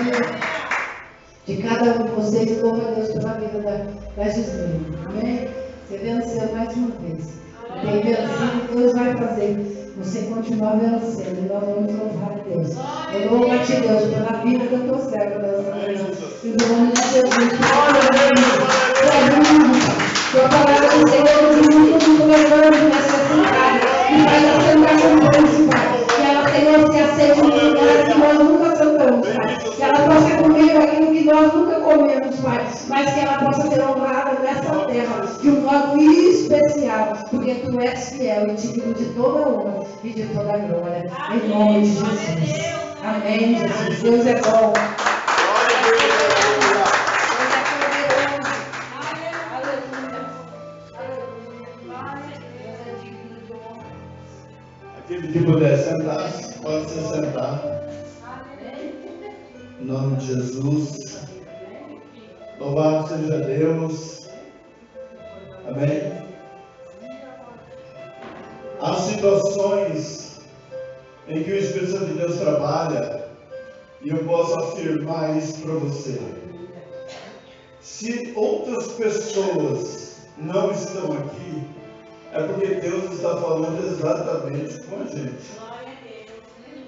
vida de cada um de vocês e louva a Deus pela vida da Gisele. Amém? Você venceu mais uma vez. Tem vencido, Deus vai fazer você continuar vencendo. E nós vamos louvar a Deus. Eu louvo a Ti, Deus, pela vida da tua serva nessa manhã. E no nome de Jesus, olha, tua palavra do Senhor nos muito levando nessa cidade. E vai assentar conosco, Pai. Que ela, Senhor, se aceite no lugar que nós nunca sentamos, Pai. Que ela possa comer aquilo que nós nunca comemos, Pai. Mas que ela possa ser honrada nessa terra de um modo especial. Porque Tu és fiel e digno de toda honra e de toda glória. Em nome de Jesus. Amém, Jesus. Deus é bom. Aquele que puder sentar, pode se sentar. Em nome de Jesus. Louvado seja Deus. Amém. Há situações em que o Espírito Santo de Deus trabalha e eu posso afirmar isso para você. Se outras pessoas não estão aqui, é porque Deus está falando exatamente com a gente.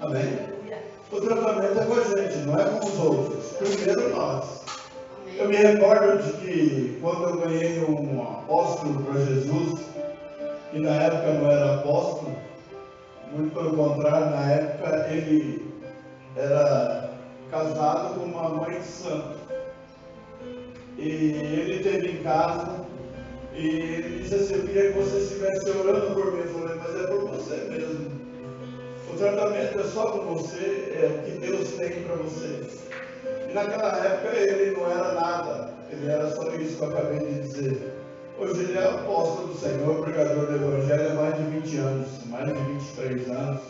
Amém? O tratamento é com a gente, não é com os outros. Primeiro nós. Eu me recordo de que quando eu ganhei um apóstolo para Jesus, que na época não era apóstolo, muito pelo contrário, na época ele era casado com uma mãe de santo. E ele esteve em casa e ele disse assim: eu queria que você estivesse orando por mim. Eu falei: mas é por você mesmo. O tratamento é só por você, é o que Deus tem para você. E naquela época ele não era nada, ele era só isso que eu acabei de dizer. Hoje ele é apóstolo do Senhor, pregador do Evangelho há mais de 20 anos, mais de 23 anos.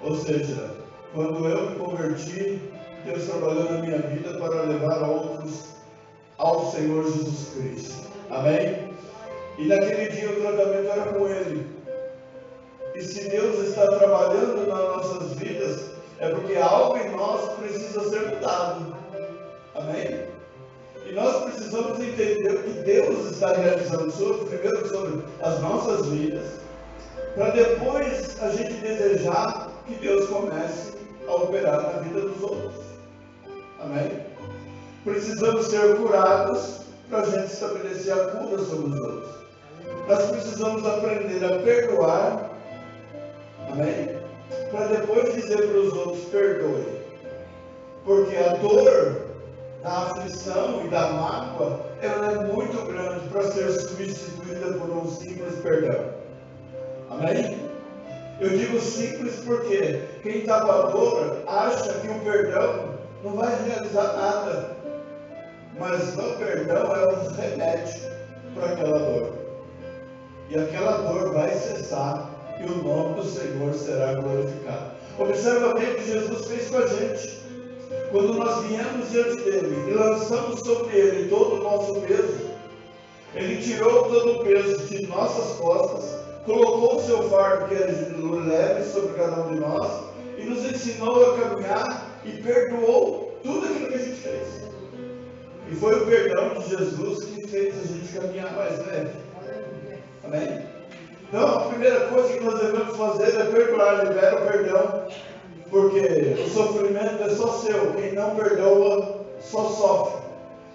Ou seja, quando eu me converti, Deus trabalhou na minha vida para levar outros ao Senhor Jesus Cristo. Amém? E naquele dia o tratamento era com Ele. E se Deus está trabalhando nas nossas vidas, é porque algo em nós precisa ser mudado. Amém? E nós precisamos entender o que Deus está realizando primeiro sobre as nossas vidas, para depois a gente desejar que Deus comece a operar na vida dos outros. Amém? Precisamos ser curados para a gente estabelecer a cura sobre os outros. Nós precisamos aprender a perdoar. Amém? Para depois dizer para os outros: perdoe. Porque a dor da aflição e da mágoa, ela é muito grande para ser substituída por um simples perdão. Amém? Eu digo simples porque quem está com a dor acha que o perdão não vai realizar nada. Mas o perdão é um remédio para aquela dor. E aquela dor vai cessar e o nome do Senhor será glorificado. Observa bem o que Jesus fez com a gente. Quando nós viemos diante dele e lançamos sobre ele todo o nosso peso, ele tirou todo o peso de nossas costas, colocou o seu fardo que era leve sobre cada um de nós e nos ensinou a caminhar e perdoou tudo aquilo que a gente fez. E foi o perdão de Jesus que fez a gente caminhar mais leve. Amém? Então a primeira coisa que nós devemos fazer é perdoar. Libera o perdão. Porque o sofrimento é só seu. Quem não perdoa só sofre.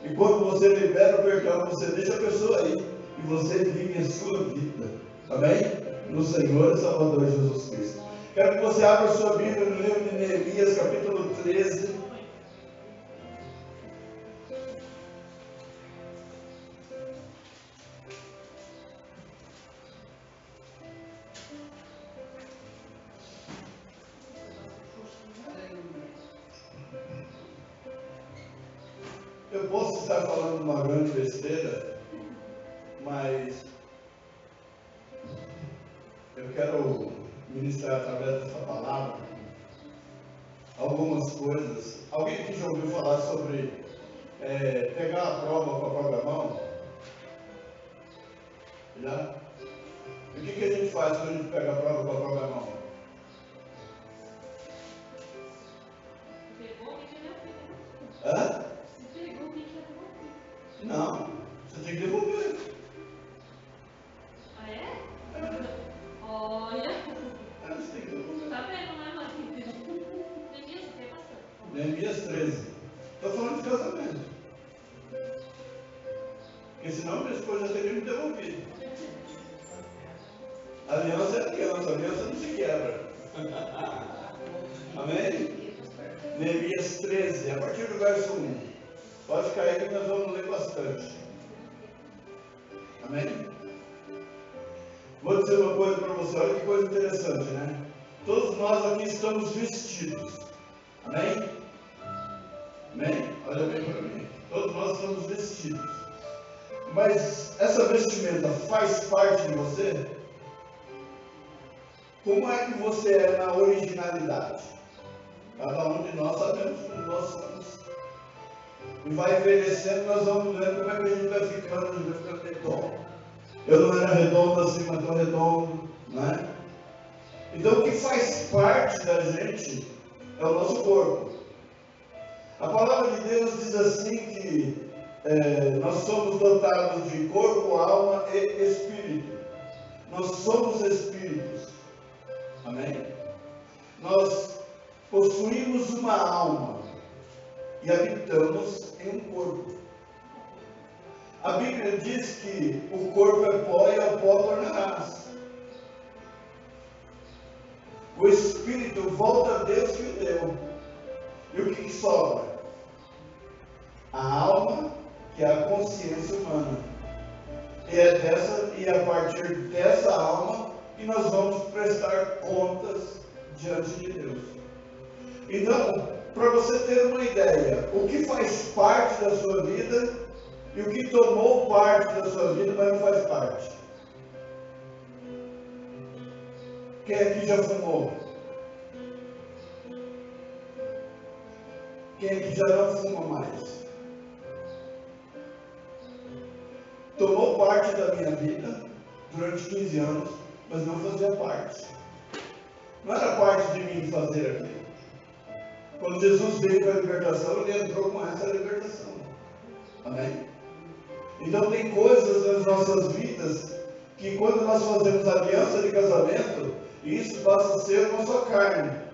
E quando você libera o perdão, você deixa a pessoa aí e você vive a sua vida. Amém? No Senhor e Salvador Jesus Cristo. Quero que você abra a sua Bíblia no livro de Neemias, capítulo 13. Eu posso estar falando uma grande besteira, mas eu quero ministrar através dessa palavra algumas coisas. Alguém aqui já ouviu falar sobre pegar a prova com a própria mão? Já? E o que a gente faz quando a gente pega a prova com a própria mão? Neemias 13. Estou falando de casamento. Porque senão minha esposa já teria me devolvido. Aliança é aliança, aliança não se quebra. Amém? Neemias 13, a partir do verso 1. Pode cair que nós vamos ler bastante. Amém? Vou dizer uma coisa para você, olha que coisa interessante, né? Todos nós aqui estamos vestidos. Amém? Amém? Olha bem para mim. Todos nós estamos vestidos. Mas essa vestimenta faz parte de você? Como é que você é na originalidade? Cada um de nós sabemos como nós somos. E vai envelhecendo, nós vamos vendo como é que a gente vai ficando redondo. Eu não era redondo assim, mas estou redondo, não é? Então o que faz parte da gente é o nosso corpo. A palavra de Deus diz assim que nós somos dotados de corpo, alma e espírito. Nós somos espíritos. Amém? Nós possuímos uma alma e habitamos em um corpo. A Bíblia diz que o corpo é pó e ao pó tornarás. O espírito volta a Deus que o deu. E o que sobra? A alma, que é a consciência humana. E a partir dessa alma que nós vamos prestar contas diante de Deus. Então, para você ter uma ideia, o que faz parte da sua vida e o que tomou parte da sua vida, mas não faz parte. Quem aqui já fumou? Quem aqui já não fuma mais? Tomou parte da minha vida durante 15 anos, mas não fazia parte. Não era parte de mim fazer aquilo. Quando Jesus veio para a libertação, ele entrou com essa libertação. Amém? Então tem coisas nas nossas vidas que quando nós fazemos aliança de casamento, isso passa a ser uma só carne.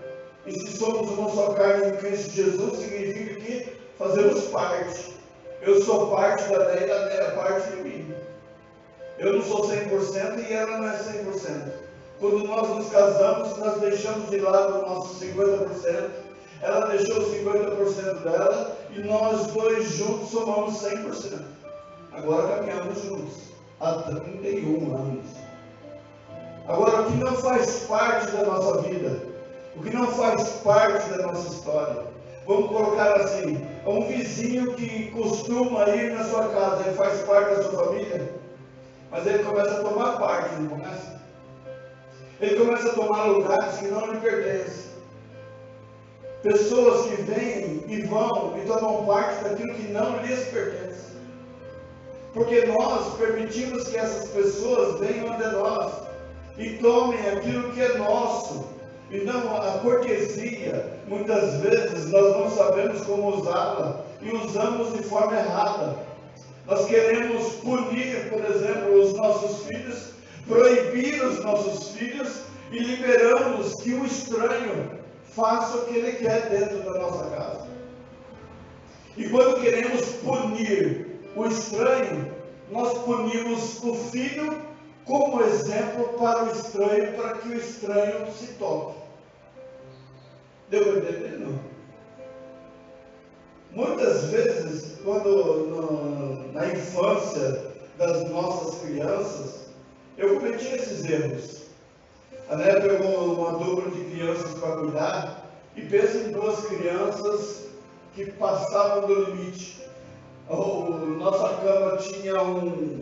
E se somos uma só carne em Cristo Jesus, significa que fazemos parte. Eu sou parte da Déia e a Déia é parte de mim. Eu não sou 100% e ela não é 100%. Quando nós nos casamos, nós deixamos de lado o nosso 50%. Ela deixou 50% dela e nós dois juntos somamos 100%. Agora caminhamos juntos há 31 anos. Agora, o que não faz parte da nossa vida, o que não faz parte da nossa história, vamos colocar assim, é um vizinho que costuma ir na sua casa, ele faz parte da sua família, mas ele começa a tomar parte, não começa? Ele começa a tomar lugares que não lhe pertencem. Pessoas que vêm e vão e tomam parte daquilo que não lhes pertence. Porque nós permitimos que essas pessoas venham até nós e tomem aquilo que é nosso. E não a cortesia, muitas vezes nós não sabemos como usá-la e usamos de forma errada. Nós queremos punir, por exemplo, os nossos filhos, proibir os nossos filhos e liberamos que o estranho faça o que ele quer dentro da nossa casa. E quando queremos punir o estranho, nós punimos o filho como exemplo para o estranho, para que o estranho se toque. Deu para entender? Não? Muitas vezes, quando na infância das nossas crianças, eu cometi esses erros. A Né pegou uma dupla de crianças para cuidar e pensa em duas crianças que passavam do limite. Nossa cama tinha um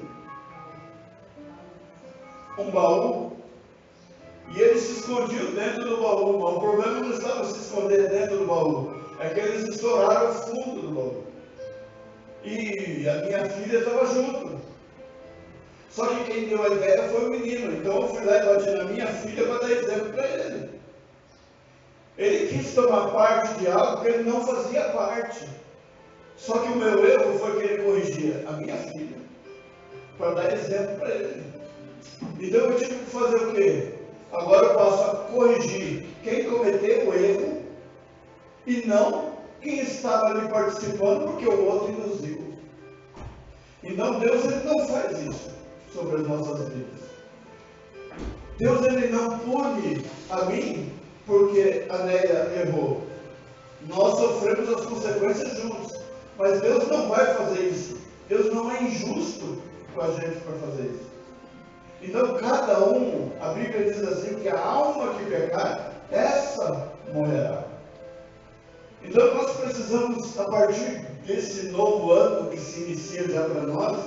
baú e eles se escondiam dentro do baú. O problema não estava se esconder dentro do baú, é que eles estouraram o fundo do baú. E a minha filha estava junto. Só que quem deu a ideia foi o menino. Então eu fui lá e bati na minha filha para dar exemplo para ele. Ele quis tomar parte de algo que ele não fazia parte. Só que o meu erro foi que ele corrigia a minha filha para dar exemplo para ele. Então eu tive que fazer o quê? Agora eu passo a corrigir quem cometeu o erro e não quem estava ali participando, porque o outro induziu. Então Deus ele não faz isso sobre as nossas vidas. Deus ele não pune a mim porque a Néia errou. Nós sofremos as consequências juntos. Mas Deus não vai fazer isso. Deus não é injusto com a gente para fazer isso. Então cada um, a Bíblia diz assim, que a alma que pecar, essa morrerá. Então nós precisamos, a partir desse novo ano que se inicia já para nós,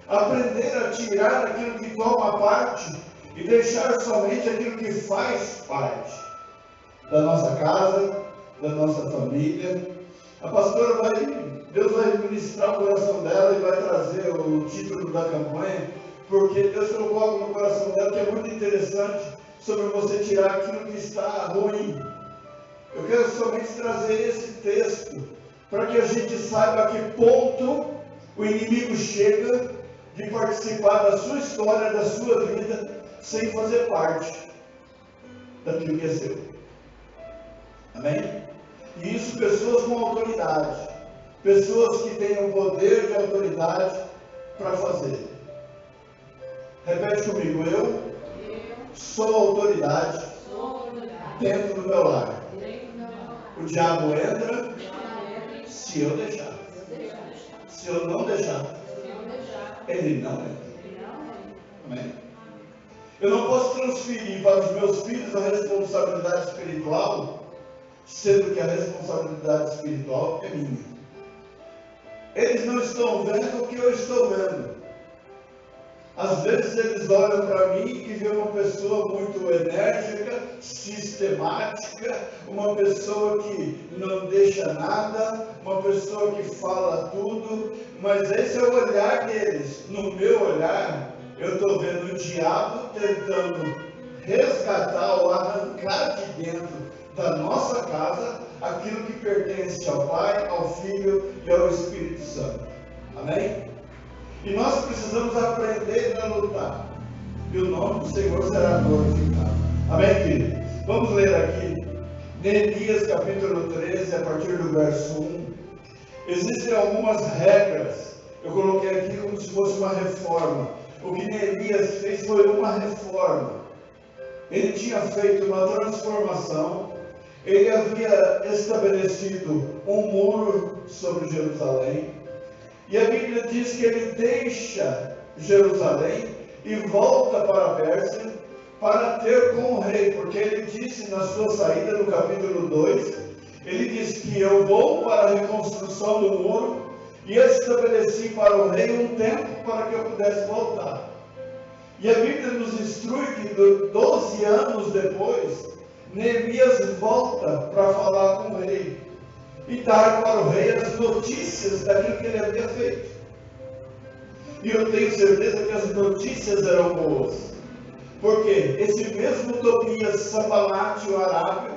aprender a tirar aquilo que toma parte e deixar somente aquilo que faz parte da nossa casa, da nossa família. A pastora Deus vai ministrar o coração dela e vai trazer o título da campanha, porque Deus colocou algo no coração dela que é muito interessante sobre você tirar aquilo que está ruim. Eu quero somente trazer esse texto para que a gente saiba a que ponto o inimigo chega de participar da sua história, da sua vida, sem fazer parte daquilo que é seu. Amém? E isso pessoas com autoridade, pessoas que têm o poder de autoridade para fazer. Repete comigo, eu sou autoridade dentro do meu lar. O diabo entra se eu deixar. Se eu não deixar, ele não entra. Amém? Eu não posso transferir para os meus filhos a responsabilidade espiritual, sendo que a responsabilidade espiritual é minha. Eles não estão vendo o que eu estou vendo. Às vezes eles olham para mim e veem uma pessoa muito enérgica, sistemática, uma pessoa que não deixa nada, uma pessoa que fala tudo, mas esse é o olhar deles. No meu olhar, eu estou vendo o diabo tentando resgatar ou arrancar de dentro da nossa casa aquilo que pertence ao Pai, ao Filho e ao Espírito Santo. Amém? E nós precisamos aprender a lutar. E o nome do Senhor será glorificado. Amém, querido? Vamos ler aqui, Neemias capítulo 13, a partir do verso 1. Existem algumas regras. Eu coloquei aqui como se fosse uma reforma. O que Neemias fez foi uma reforma. Ele tinha feito uma transformação. Ele havia estabelecido um muro sobre Jerusalém. E a Bíblia diz que ele deixa Jerusalém e volta para a Pérsia para ter com o rei, porque ele disse na sua saída, no capítulo 2, ele diz que eu vou para a reconstrução do muro e estabeleci para o rei um tempo para que eu pudesse voltar. E a Bíblia nos instrui que 12 anos depois, Neemias volta para falar com o rei e dar para o rei as notícias daquilo que ele havia feito. E eu tenho certeza que as notícias eram boas, porque esse mesmo Tobias, Sanbalate e o Arábia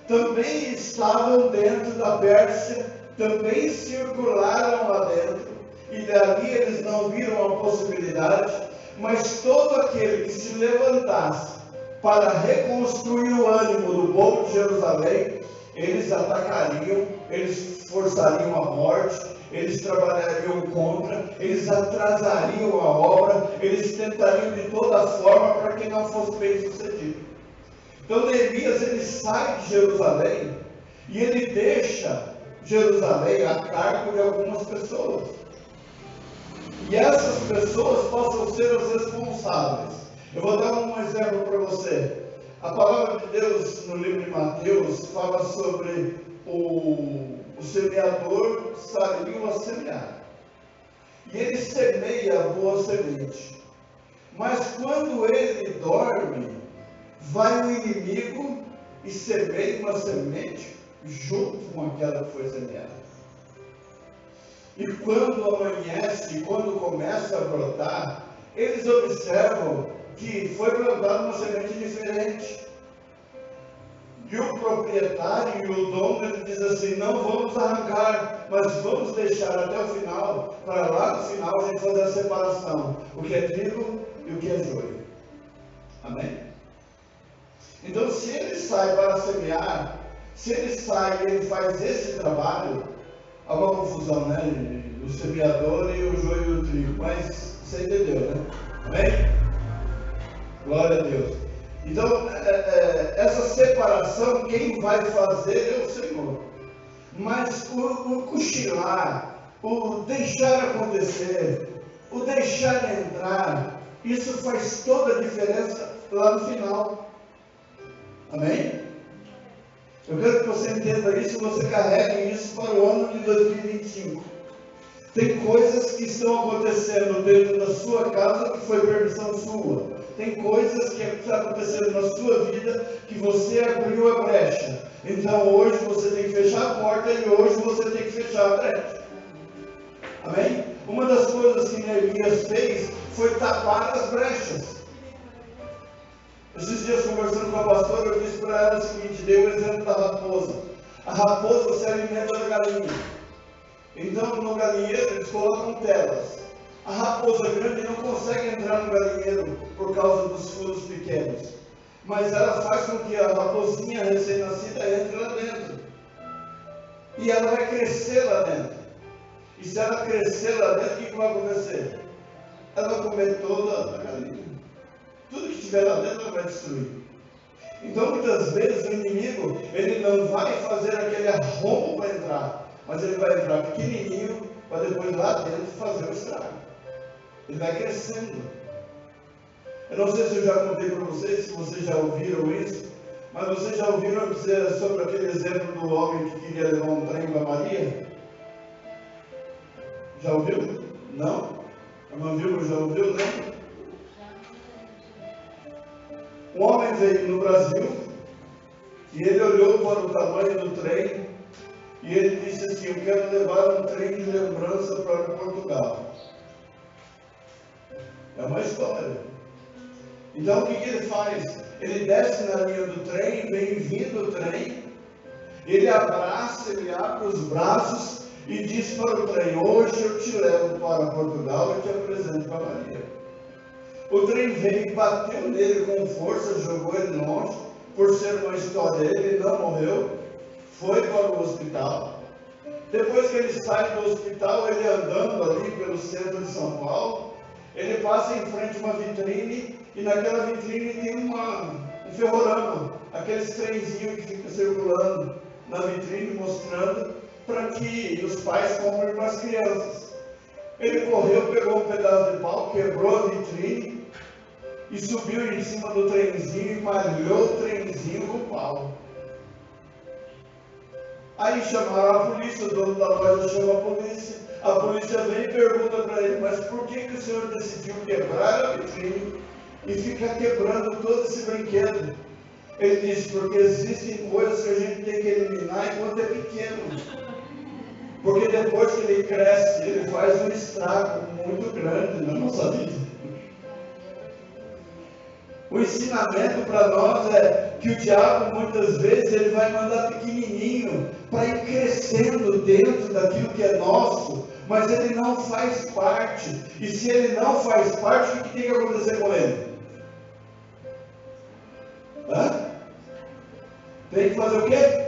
também estavam dentro da Pérsia, também circularam lá dentro, e dali eles não viram a possibilidade, mas todo aquele que se levantasse para reconstruir o ânimo do povo de Jerusalém, eles atacariam, eles forçariam a morte, eles trabalhariam contra, eles atrasariam a obra, eles tentariam de toda forma para que não fosse bem sucedido. Então Neemias ele sai de Jerusalém e ele deixa Jerusalém a cargo de algumas pessoas. E essas pessoas possam ser os responsáveis. Eu vou dar um exemplo para você. A palavra de Deus no livro de Mateus fala sobre o semeador saiu a semear. E ele semeia a boa semente. Mas quando ele dorme, vai o inimigo e semeia uma semente junto com aquela que foi semeada. E quando amanhece, quando começa a brotar, eles observam que foi plantada uma semente diferente. E o proprietário e o dono ele diz assim: não vamos arrancar, mas vamos deixar até o final, para lá no final a gente fazer a separação, o que é trigo e o que é joio. Amém? Então, se ele sai para semear, Se ele sai e ele faz esse trabalho, há uma confusão, né? O semeador e o joio e o trigo, mas você entendeu, né? Amém? Glória a Deus. Então, essa separação, quem vai fazer é o Senhor. Mas o cochilar, o deixar acontecer, o deixar entrar, isso faz toda a diferença lá no final. Amém? Eu quero que você entenda isso, você carregue isso para o ano de 2025. Tem coisas que estão acontecendo dentro da sua casa que foi permissão sua. Tem coisas que estão acontecendo na sua vida que você abriu a brecha. Então hoje você tem que fechar a porta e hoje você tem que fechar a brecha. Amém? Uma das coisas que Neemias fez foi tapar as brechas. Esses dias conversando com a pastora, eu disse para ela o seguinte, dei o exemplo da raposa. A raposa se alimenta da galinha. Então no galinheiro eles colocam telas. A raposa grande não consegue entrar no galinheiro por causa dos furos pequenos. Mas ela faz com que a raposinha recém-nascida entre lá dentro. E ela vai crescer lá dentro. E se ela crescer lá dentro, o que vai acontecer? Ela vai comer toda a galinha. Tudo que estiver lá dentro ela vai destruir. Então muitas vezes o inimigo, ele não vai fazer aquele arrombo para entrar, mas ele vai entrar pequenininho para depois lá dentro fazer o estrago. Ele vai crescendo. Eu não sei se eu já contei para vocês, se vocês já ouviram isso, mas vocês já ouviram dizer sobre aquele exemplo do homem que queria levar um trem para Maria? Já ouviu? Não? A irmã Vilma já ouviu? Não? Um homem veio no Brasil e ele olhou para o tamanho do trem e ele disse assim, eu quero levar um trem de lembrança para Portugal. É uma história. Então o que ele faz? Ele desce na linha do trem, vem vindo o trem, ele abraça, ele abre os braços e diz para o trem, hoje eu te levo para Portugal e te apresento para Maria. O trem veio e bateu nele com força, jogou ele longe, por ser uma história, ele não morreu, foi para o hospital. Depois que ele sai do hospital, ele andando ali pelo centro de São Paulo, ele passa em frente a uma vitrine, e naquela vitrine tem um ferrorama, aqueles trenzinhos que ficam circulando na vitrine, mostrando para que os pais comprem para as crianças. Ele correu, pegou um pedaço de pau, quebrou a vitrine, e subiu em cima do trenzinho e malhou o trenzinho com o pau. Aí chamaram a polícia, o dono da loja chama a polícia vem e pergunta para ele, mas por que o senhor decidiu quebrar a vitrine e ficar quebrando todo esse brinquedo? Ele disse, porque existem coisas que a gente tem que eliminar enquanto é pequeno. Porque depois que ele cresce, ele faz um estrago muito grande na nossa vida. O ensinamento para nós é que o diabo muitas vezes ele vai mandar pequenininho para ir crescendo dentro daquilo que é nosso, mas ele não faz parte. E se ele não faz parte, o que tem que acontecer com ele? Tem que fazer o quê?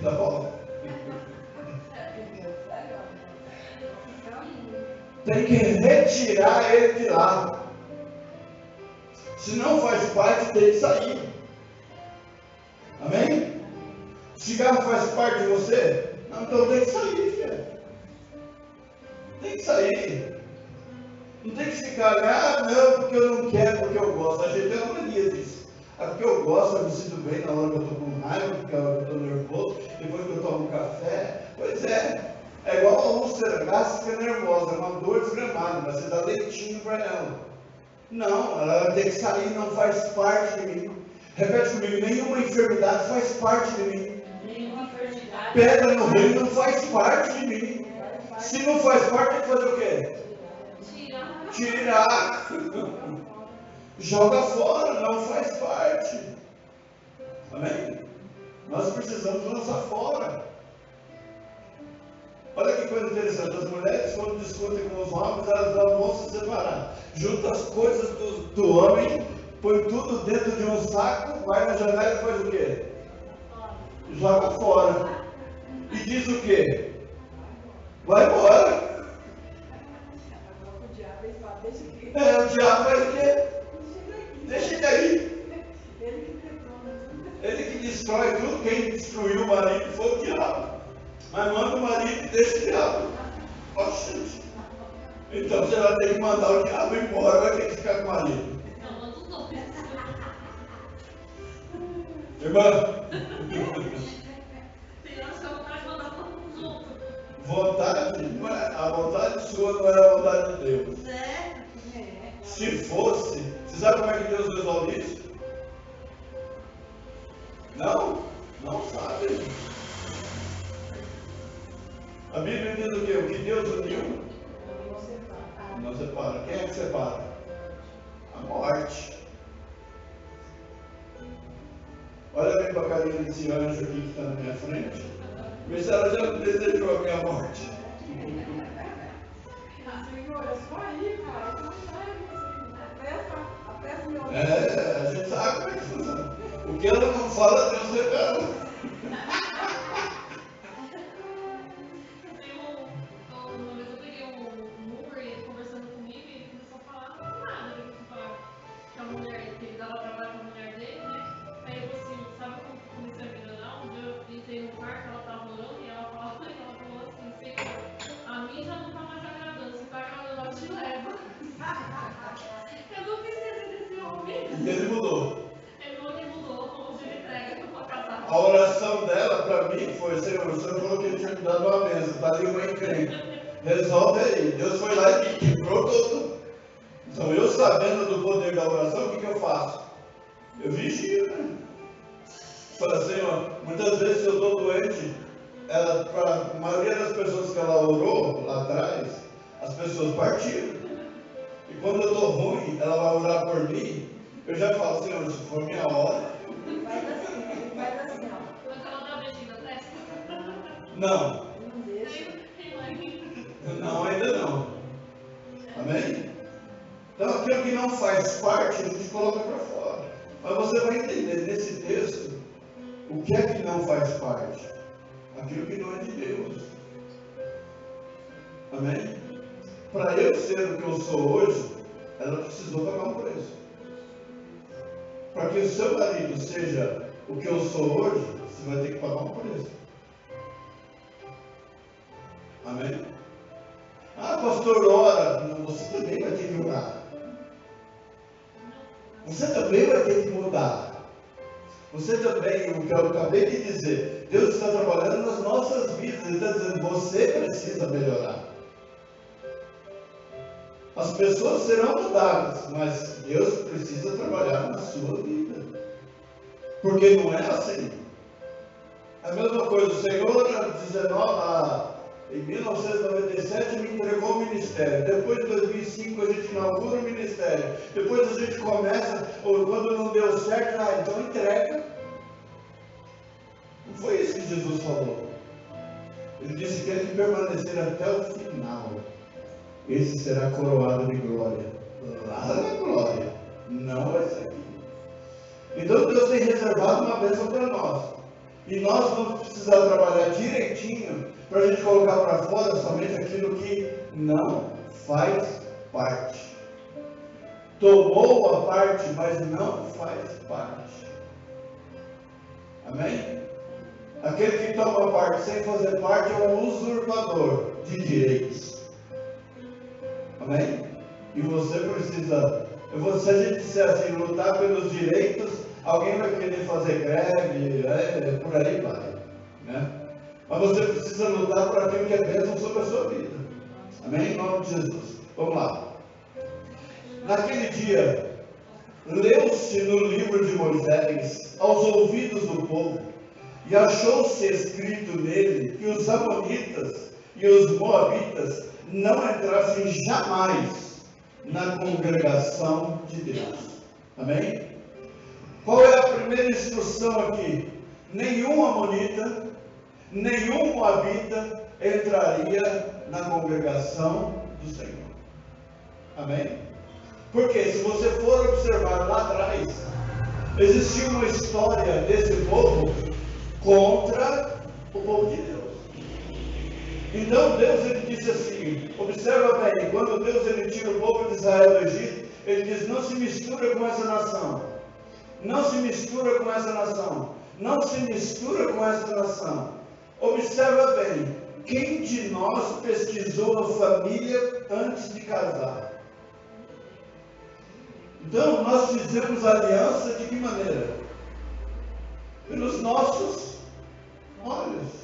Tá bom. Tem que retirar ele de lá. Se não faz parte, tem que sair. Amém? O cigarro faz parte de você? Não, então tem que sair, filho. Tem que sair. Não tem que ficar, não, porque eu não quero, porque eu gosto. A gente tem uma mania disso. Porque eu gosto, eu me sinto bem na hora que eu estou com raiva, porque eu estou nervoso, depois que eu tomo um café. Pois é igual a úlcera gástrica nervosa, é uma dor desgramada, mas você dá leitinho para ela. Não, ela tem que sair, não faz parte de mim. Repete comigo, nenhuma enfermidade faz parte de mim. Pedra no rio não faz parte de mim. Se não faz parte, tem que fazer o quê? Tirar. Joga fora, não faz parte. Amém? Nós precisamos lançar fora. Olha que coisa interessante, as mulheres quando discutem com os homens, elas vão se separar. Junta as coisas do homem, põe tudo dentro de um saco vai na janela e faz o quê? Joga fora. E diz o quê? Vai embora. O diabo faz o quê? Deixa ele aí. Ele que destrói tudo. Quem destruiu o marido foi o diabo. Mas manda o marido e deixa o diabo. Oxente. Então você vai ter que mandar o diabo embora, vai ter que ficar com o marido. Irmã? Vontade, não é, a vontade sua não é a vontade de Deus. Se fosse, você sabe como é que Deus resolve isso? Não sabe. A Bíblia diz o quê? O que Deus uniu, não separa. Quem é que separa? A morte. Olha bem para a carinha desse anjo aqui que está na minha frente. Vê se ela já não desejou a minha morte. Senhor, é só aí, cara. A gente sabe como é que funciona. O que ela não fala, Deus revela. Uma vez eu peguei um Uber e ele conversando comigo e ele começou a falar nada. Ele começou a falar que a mulher, que ele dava trabalho com a mulher dele, né? Aí eu assim, sabe como comecei a melhorar? Um dia eu entrei no quarto, ela estava orando e ela falou assim, Senhor, a mim já não está mais agradando, se está agradando, ela te leva. Eu não esqueci desse homem. E ele mudou. Ele mudou, hoje ele entrega para casar. A oração dela para mim foi: Senhor, o Senhor falou que ele tinha me dado uma bênção, está ali uma encrenca. Resolve aí. Deus foi lá e quebrou tudo. Então eu, sabendo do poder da oração, o que eu faço? Eu vigio, né? Fala, Senhor, muitas vezes eu estou doente, para a maioria das pessoas que ela orou lá atrás, as pessoas partiram. E quando eu estou ruim, ela vai orar por mim, eu já falo, Senhor, se for minha hora. Vai assim, ó. Quando ela dá um beijinho na testa? Não. Não deixa. Não, ainda não. Amém? Então aquilo que não faz parte, a gente coloca para fora. Mas você vai entender nesse texto o que é que não faz parte. Aquilo que não é de Deus. Amém? Para eu ser o que eu sou hoje, ela precisou pagar um preço. Para que o seu marido seja o que eu sou hoje, você vai ter que pagar um preço. Amém? Ah, pastor, ora. Não, você também vai ter que orar. Você também vai ter que mudar. Você também, o que eu acabei de dizer, Deus está trabalhando nas nossas vidas. Ele está dizendo, você precisa melhorar. As pessoas serão mudadas, mas Deus precisa trabalhar na sua vida. Porque não é assim. A mesma coisa, o Senhor, em 1997, me entregou o ministério. Depois de 2005, a gente inaugura o ministério. Depois a gente começa, ou quando não deu certo, então entrega. Não foi isso que Jesus falou. Ele disse que ele permanecer até o final. Esse será coroado de glória. Lá na glória. Não vai ser aqui. Então Deus tem reservado uma bênção para nós. E nós vamos precisar trabalhar direitinho para a gente colocar para fora somente aquilo que não faz parte. Tomou a parte, mas não faz parte. Amém? Aquele que toma parte sem fazer parte é um usurpador de direitos. Amém? E você precisa, se a gente disser assim, lutar pelos direitos, alguém vai querer fazer greve, por aí vai, né? Mas você precisa lutar por aquilo que é bênção sobre a sua vida. Amém? Em nome de Jesus. Vamos lá. Naquele dia, leu-se no livro de Moisés aos ouvidos do povo, e achou-se escrito nele que os amonitas e os moabitas não entrassem jamais na congregação de Deus. Amém? Qual é a primeira instrução aqui? Nenhum amonita, nenhum moabita entraria na congregação do Senhor. Amém? Porque se você for observar lá atrás, existia uma história desse povo contra o povo de Deus. Então Deus ele disse assim, observa bem, quando Deus ele tira o povo de Israel do Egito, ele diz, não se mistura com essa nação, não se mistura com essa nação, não se mistura com essa nação. Observa bem, quem de nós pesquisou a família antes de casar? Então nós fizemos aliança de que maneira? Pelos nossos olhos.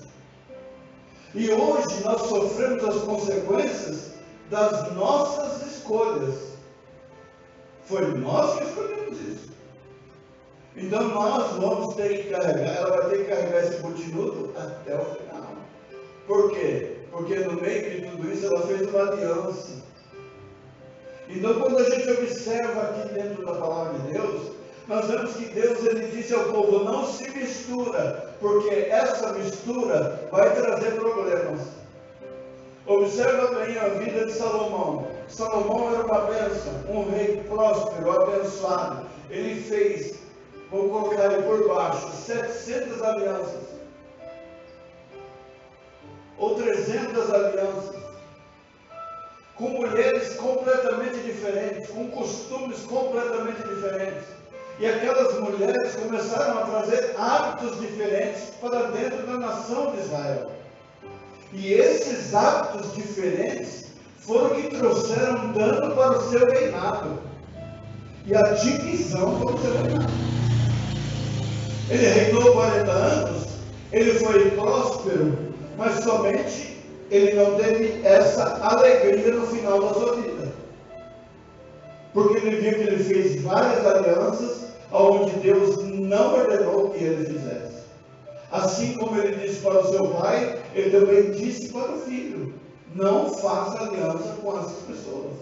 E hoje nós sofremos as consequências das nossas escolhas. Foi nós que escolhemos isso. Então nós vamos ter que carregar, ela vai ter que carregar esse botinudo até o final. Por quê? Porque no meio de tudo isso ela fez uma aliança. Então quando a gente observa aqui dentro da palavra de Deus, nós vemos que Deus ele disse ao povo, não se mistura, porque essa mistura vai trazer problemas. Observa bem a vida de Salomão. Salomão era uma bênção, um rei próspero, abençoado. Ele fez, vou colocar ele por baixo, 700 alianças, ou 300 alianças, com mulheres completamente diferentes, com costumes completamente diferentes. E aquelas mulheres começaram a trazer hábitos diferentes para dentro da nação de Israel. E esses hábitos diferentes foram que trouxeram dano para o seu reinado. E a divisão para o seu reinado. Ele reinou 40 anos, ele foi próspero, mas somente ele não teve essa alegria no final da sua vida. Porque ele viu que ele fez várias alianças onde Deus não ordenou que ele fizesse. Assim como ele disse para o seu pai, ele também disse para o filho, não faça aliança com essas pessoas.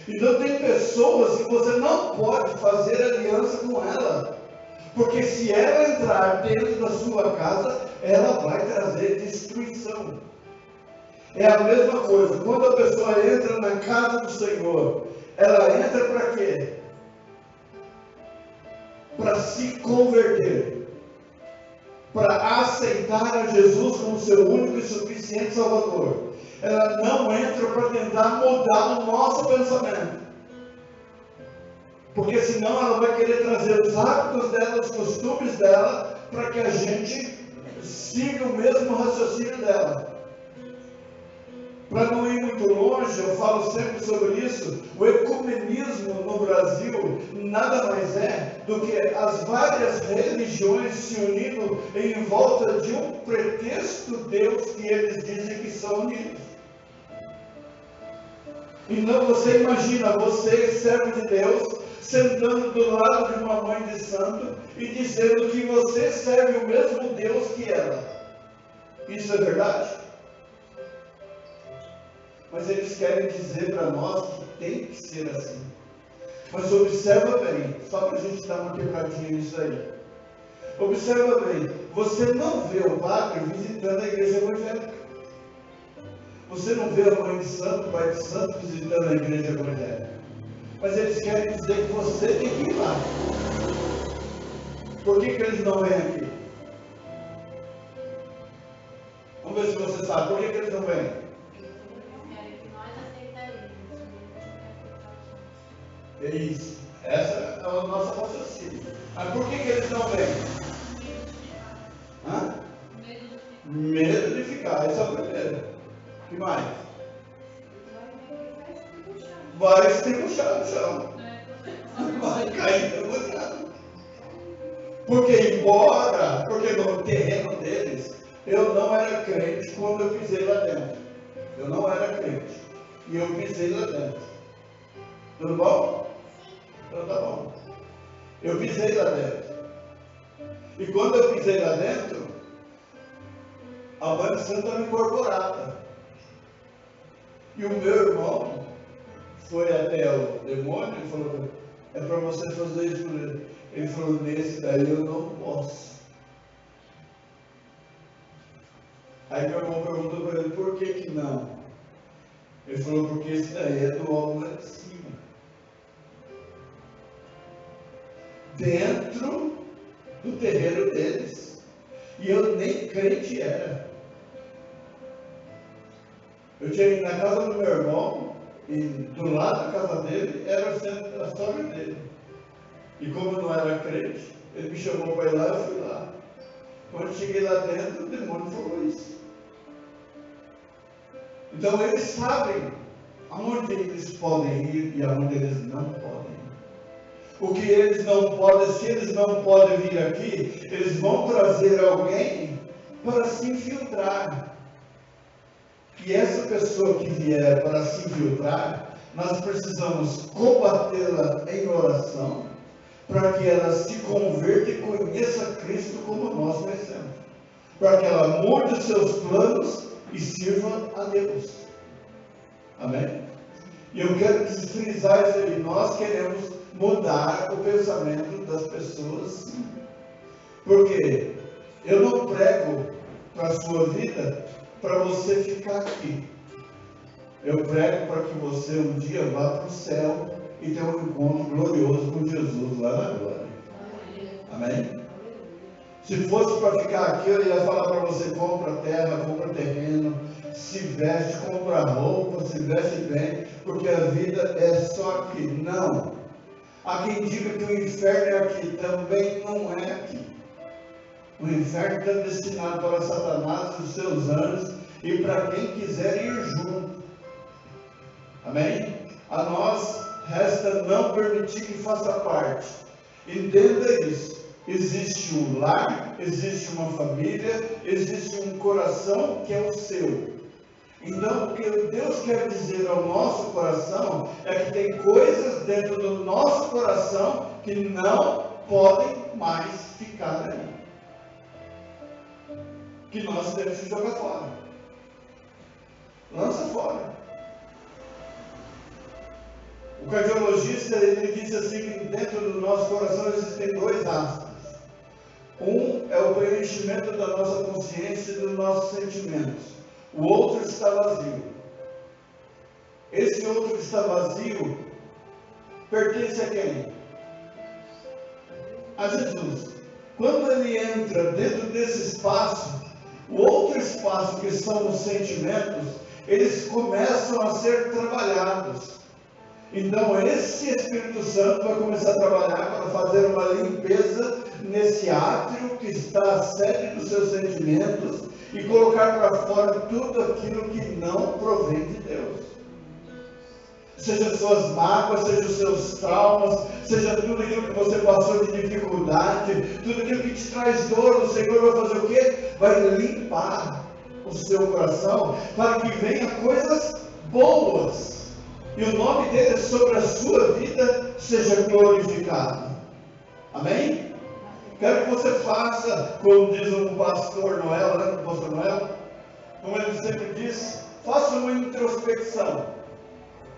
Então tem pessoas que você não pode fazer aliança com ela, porque se ela entrar dentro da sua casa, ela vai trazer destruição. É a mesma coisa, quando a pessoa entra na casa do Senhor, ela entra para quê? Para se converter, para aceitar a Jesus como seu único e suficiente Salvador. Ela não entra para tentar mudar o nosso pensamento, porque senão ela vai querer trazer os hábitos dela, os costumes dela, para que a gente siga o mesmo raciocínio dela. Para não ir muito longe, eu falo sempre sobre isso, o ecumenismo no Brasil nada mais é do que as várias religiões se unindo em volta de um pretexto Deus que eles dizem que são unidos. Então você imagina, você, servo de Deus, sentando do lado de uma mãe de santo e dizendo que você serve o mesmo Deus que ela. Isso é verdade? Mas eles querem dizer para nós que tem que ser assim. Mas observa bem, só para a gente dar uma quebradinha nisso aí. Observa bem, você não vê o padre visitando a igreja evangélica. Você não vê a mãe de santo, o pai de santo visitando a igreja evangélica. Mas eles querem dizer que você tem que ir lá. Por que eles não vêm aqui? Vamos ver se você sabe. Por que eles não vêm? É isso. Essa é a nossa raciocínio. Mas por que eles não vêm? Hã? Medo de ficar. Esse é o primeiro. O que mais? Vai estribuchar no chão. Vai cair no chão. Porque no terreno deles, eu não era crente quando eu pisei lá dentro. Eu não era crente. E eu pisei lá dentro. Tudo bom? Então tá bom. Eu pisei lá dentro. E quando eu pisei lá dentro, a mãe de santo estava incorporada. E o meu irmão foi até o demônio e falou, é para você fazer isso por ele. Ele falou, nesse daí eu não posso. Aí meu irmão perguntou para ele, por que não? Ele falou, porque esse daí é do alto lá de cima. dentro do terreiro deles. E eu nem crente era. Eu cheguei na casa do meu irmão, e do lado da casa dele era a sogra dele. E como eu não era crente, ele me chamou para ir lá, eu fui lá. Quando eu cheguei lá dentro, o demônio falou isso. Então eles sabem aonde eles podem ir e aonde eles não podem ir. O que eles não podem, se eles não podem vir aqui, eles vão trazer alguém para se infiltrar. E essa pessoa que vier para se infiltrar, nós precisamos combatê-la em oração, para que ela se converta e conheça Cristo como nós conhecemos. Para que ela mude os seus planos e sirva a Deus. Amém? E eu quero frisar isso aí. Nós queremos mudar o pensamento das pessoas. Porque eu não prego para a sua vida para você ficar aqui. Eu prego para que você um dia vá para o céu e tenha um encontro glorioso com Jesus lá na glória. Amém? Se fosse para ficar aqui, eu ia falar para você: compra terra, compra terreno, se veste, compra roupa, se veste bem, porque a vida é só aqui. Não. Há quem diga que o inferno é aqui, também não é aqui. O inferno está destinado para Satanás e os seus anjos e para quem quiser ir junto. Amém? A nós resta não permitir que faça parte. Entenda isso. Existe um lar, existe uma família, existe um coração que é o seu. Então, o que Deus quer dizer ao nosso coração é que tem coisas dentro do nosso coração que não podem mais ficar aí. Que nós temos que jogar fora. Lança fora. O cardiologista, ele diz assim, que dentro do nosso coração existem dois astros. Um é o preenchimento da nossa consciência e dos nossos sentimentos. O outro está vazio. Esse outro que está vazio pertence a quem? A Jesus. Quando ele entra dentro desse espaço, o outro espaço que são os sentimentos, eles começam a ser trabalhados. Então esse Espírito Santo vai começar a trabalhar para fazer uma limpeza nesse átrio que está a sede dos seus sentimentos e colocar para fora tudo aquilo que não provém de Deus. Seja suas mágoas, seja os seus traumas, seja tudo aquilo que você passou de dificuldade, tudo aquilo que te traz dor, o Senhor vai fazer o quê? Vai limpar o seu coração para que venha coisas boas. E o nome dele sobre a sua vida seja glorificado. Amém? Quero que você faça, como diz o pastor Noel, lembra do pastor Noel? Como ele sempre diz, faça uma introspecção.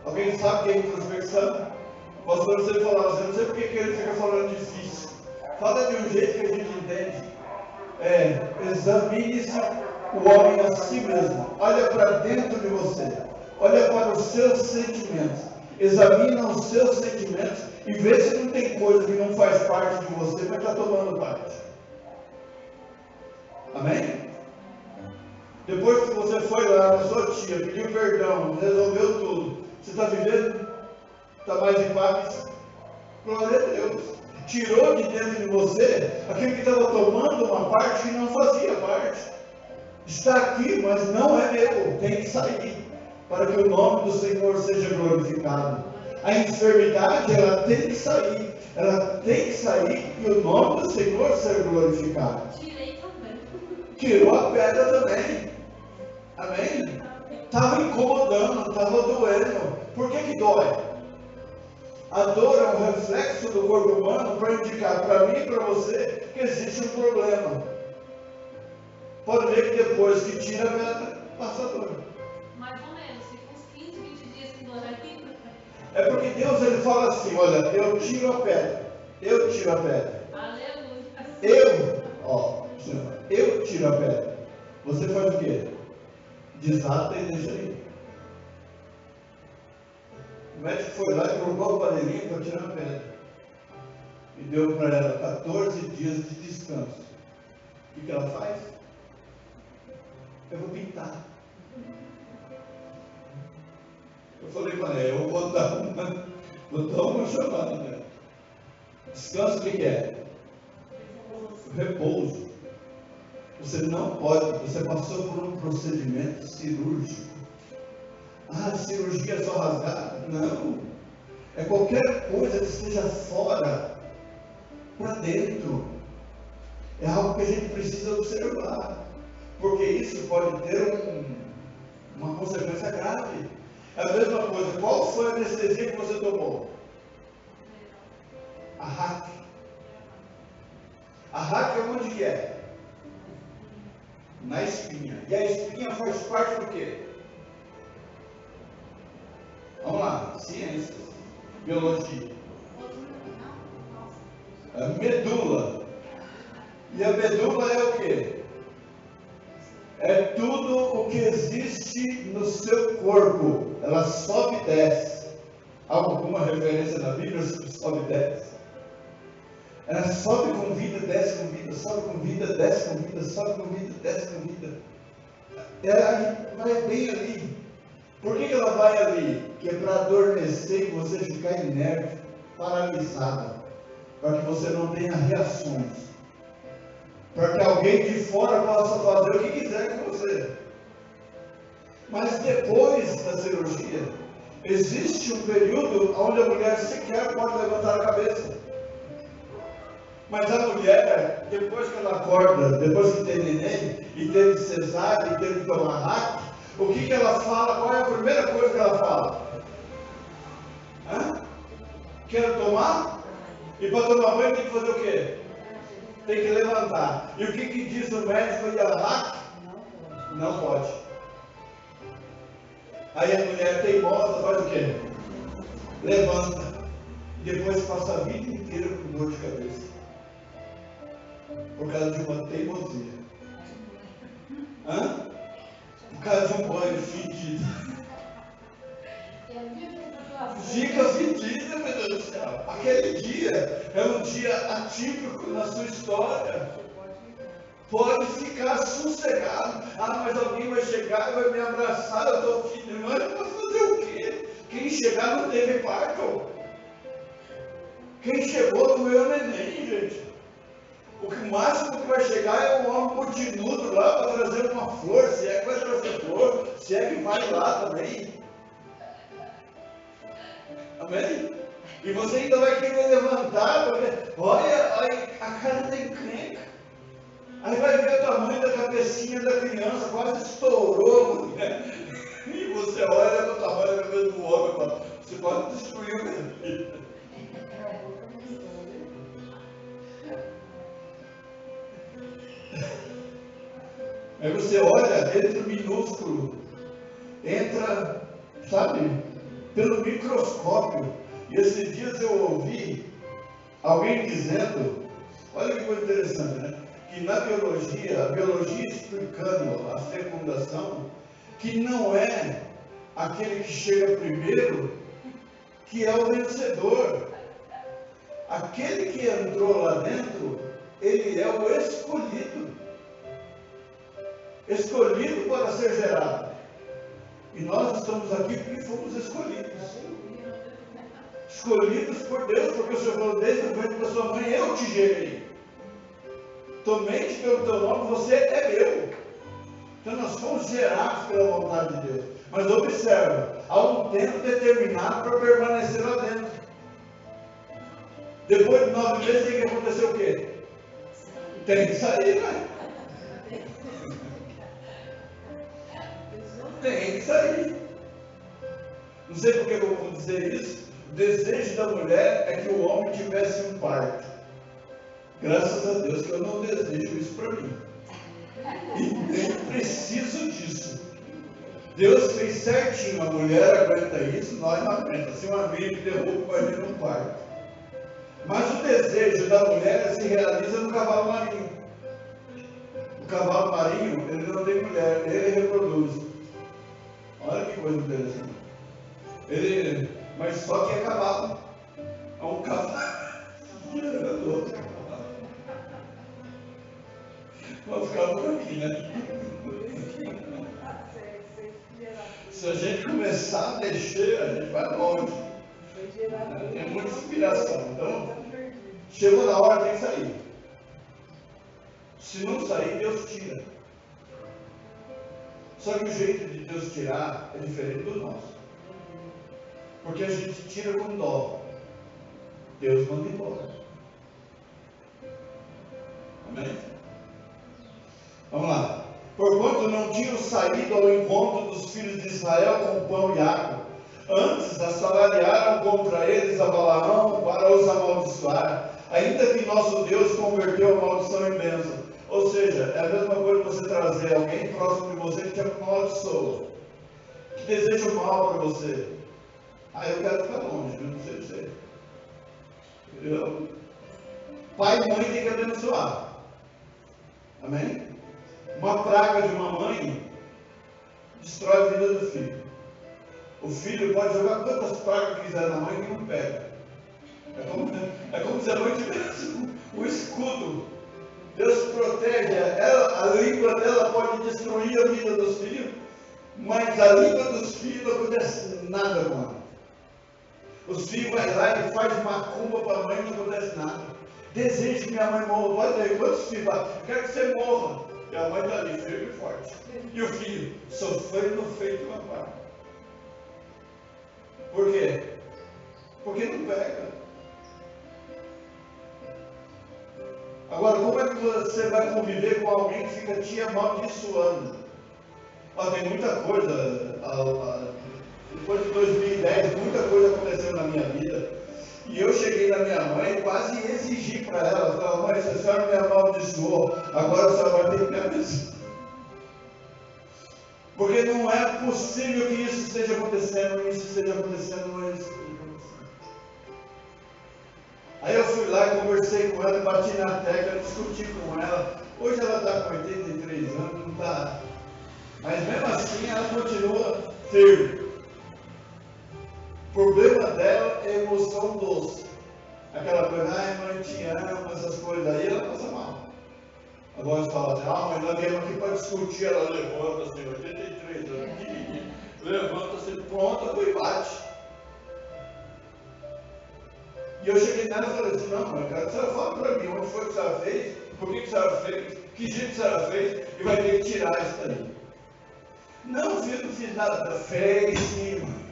Alguém sabe o que é introspecção? O pastor sempre falava assim, não sei porque que ele fica falando difícil. Fala de um jeito que a gente entende. Examine-se o homem a si mesmo. Olha para dentro de você. Olha para os seus sentimentos. Examina os seus sentimentos e vê se não tem coisa que não faz parte de você, mas está tomando parte. Amém? Depois que você foi lá na sua tia, pediu perdão, resolveu tudo, você está vivendo? Está mais em paz? Glória a Deus. Tirou de dentro de você aquilo que estava tomando uma parte que não fazia parte. Está aqui, mas não é meu, tem que sair, para que o nome do Senhor seja glorificado. A enfermidade, ela tem que sair. Ela tem que sair e o nome do Senhor ser glorificado. Tirei também. Tirou a pedra também. Amém? Estava incomodando, estava doendo. Por que dói? A dor é um reflexo do corpo humano para indicar para mim e para você que existe um problema. Pode ver que depois que tira a pedra, passa a dor. Mais ou menos, fica uns 15, 20 dias sem dor ainda. É porque Deus, ele fala assim, olha, eu tiro a pedra. Eu tiro a pedra. Aleluia. Eu tiro a pedra. Você faz o quê? Desata e deixa aí. O médico foi lá e colocou a paneirinha para tirar a pedra. e deu para ela 14 dias de descanso. O que ela faz? Eu vou pintar. Eu falei para ela, eu vou dar uma chamada nela. Descanso o que é? Repouso. Você não pode, você passou por um procedimento cirúrgico. Ah, cirurgia é só rasgar? Não. É qualquer coisa que esteja fora, para dentro. É algo que a gente precisa observar. Porque isso pode ter uma consequência grave. É a mesma coisa. Qual foi a anestesia que você tomou? A RAC. A RAC é onde que é? Na espinha. E a espinha faz parte do quê? Vamos lá, ciências, biologia. A medula. E a medula é o quê? É tudo o que existe no seu corpo. Ela sobe e desce. Alguma referência na Bíblia sobre sobe e desce? Ela sobe com vida, desce com vida, sobe com vida, desce com vida, sobe com vida, desce com vida. Ela vai bem ali. Por que ela vai ali? Que é para adormecer e você ficar inerte, paralisada, para que você não tenha reações, para que alguém de fora possa fazer o que quiser com você. Mas depois da cirurgia, existe um período onde a mulher sequer pode levantar a cabeça. Mas a mulher, depois que ela acorda, depois que tem neném, e teve cesárea, e teve que tomar RAC, o que ela fala? Qual é a primeira coisa que ela fala? Quero tomar? E para tomar banho tem que fazer o quê? Tem que levantar. E o que diz o médico e a RAC? Não pode. Aí a mulher teimosa faz o quê? Levanta. E depois passa a vida inteira com dor de cabeça. Por causa de uma teimosia. Por causa de um banho fedido. Fica fedida, meu Deus do céu. Aquele dia é um dia atípico na sua história. Pode ficar sossegado. Ah, mas alguém vai chegar e vai me abraçar. Eu estou filho. Mas eu vou fazer o quê? Quem chegar não teve parto. Quem chegou não é o neném, gente. O máximo que vai chegar é um homem multinudo lá para trazer uma flor, se é que vai trazer flor, se é que vai lá também. Amém? E você ainda vai querer levantar, olha, a cara da encrenca. Aí vai ver o tamanho da cabecinha da criança, quase estourou, mulher. E você olha para o tamanho da cabeça do homem e fala, você pode destruir o meu filho. Aí você olha, entra minúsculo, entra, sabe, pelo microscópio. E esses dias eu ouvi alguém dizendo, olha que coisa interessante, né? Que na biologia, a biologia explicando a fecundação, que não é aquele que chega primeiro que é o vencedor. Aquele que entrou lá dentro, ele é o escolhido. Escolhido para ser gerado. E nós estamos aqui porque fomos escolhidos. Escolhidos por Deus, porque o Senhor falou, desde o ventre da sua mãe, eu te gerei. Tomei-te pelo teu nome, você é meu. Então nós fomos gerados pela vontade de Deus. Mas observa, há um tempo determinado para permanecer lá dentro. Depois de 9 meses tem que acontecer o quê? Tem que sair, né? Tem que sair. Não sei por que eu vou dizer isso. O desejo da mulher é que o homem tivesse um parto. Graças a Deus que eu não desejo isso para mim. E nem preciso disso. Deus fez certinho. A mulher aguenta isso, nós não aguentamos. Se uma amiga derruba, imagina um parto. Mas o desejo da mulher se realiza no cavalo marinho. O cavalo marinho, ele não tem mulher, ele reproduz. Olha que coisa interessante. Mas só que é cavalo. É um cavalo. ficar por aqui, né? Se a gente começar a mexer, a gente vai longe. Tem muita inspiração. Então, chegou na hora, tem que sair. Se não sair, Deus tira. Só que o jeito de Deus tirar é diferente do nosso. Porque a gente tira com dó. Deus manda embora. Amém? Vamos lá. Porquanto não tinham saído ao encontro dos filhos de Israel com pão e água, antes assalariaram contra eles a Balaão para os amaldiçoar, ainda que nosso Deus converteu a maldição em bênção. Ou seja, é a mesma coisa que você trazer alguém próximo de você que te amaldiçoa, que deseja o mal para você. Eu quero ficar longe, eu não sei você. Pai e mãe tem que abençoar. Amém? Uma praga de uma mãe destrói a vida do filho. O filho pode jogar quantas pragas quiser na mãe que não pega. É como se a mãe tivesse um escudo. Deus protege ela, a língua dela pode destruir a vida dos filhos, mas a língua dos filhos não acontece nada com ela. Os filhos vão lá e faz macumba para a mãe e não acontece nada. Desejo que minha mãe morra. Pode ter quantos filhos falam? Quero que você morra. E a mãe está ali, firme e forte. E o filho, sofrendo feito uma parte. Por quê? Porque não pega. Agora, como é que você vai conviver com alguém que fica te amaldiçoando? Tem muita coisa. Depois de 2010, muita coisa aconteceu na minha vida. E eu cheguei na minha mãe e quase exigi para ela. Falei, mãe, se a senhora me amaldiçoou, agora a senhora vai ter que me abençoar. Porque não é possível que isso esteja acontecendo, isso esteja acontecendo, não é isso. Aí eu fui lá e conversei com ela, bati na tecla, discuti com ela. Hoje ela está com 83 anos, não está. Mas mesmo assim ela continua firme. O problema dela é a emoção doce. Aquela coisa, mãe, te amo, essas coisas aí, ela passa mal. Agora você fala assim, mãe, nós viemos aqui para discutir, ela levanta-se, 83 anos, levanta-se, pronta, e bate. E eu cheguei nela e falei assim, não, mãe, eu quero que a senhora fale para mim, onde foi que a senhora fez, por que a senhora fez, que jeito que a senhora fez, e vai ter que tirar isso daí. Não, filho, não fiz nada, fez sim, mãe.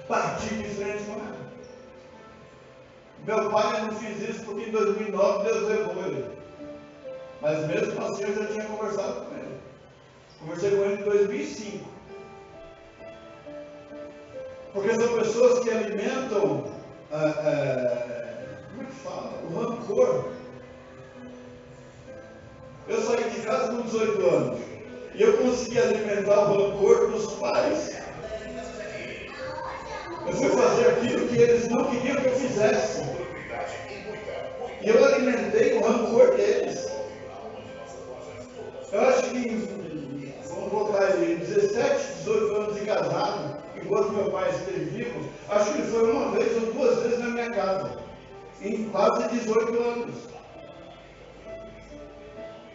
Parti de frente com ela. Meu pai não fiz isso porque em 2009 Deus levou ele. Mas mesmo assim eu já tinha conversado com ele. Conversei com ele em 2005. Porque são pessoas que alimentam, como é que fala? O rancor. Eu saí de casa com 18 anos. E eu consegui alimentar o rancor dos pais. Eu fui fazer aquilo que eles não queriam que eu fizesse. E eu alimentei o rancor deles. Eu acho que, vamos botar aí, 17, 18 anos de casado, enquanto meu pai esteve vivo, acho que ele foi uma vez ou duas vezes na minha casa. Em quase 18 anos.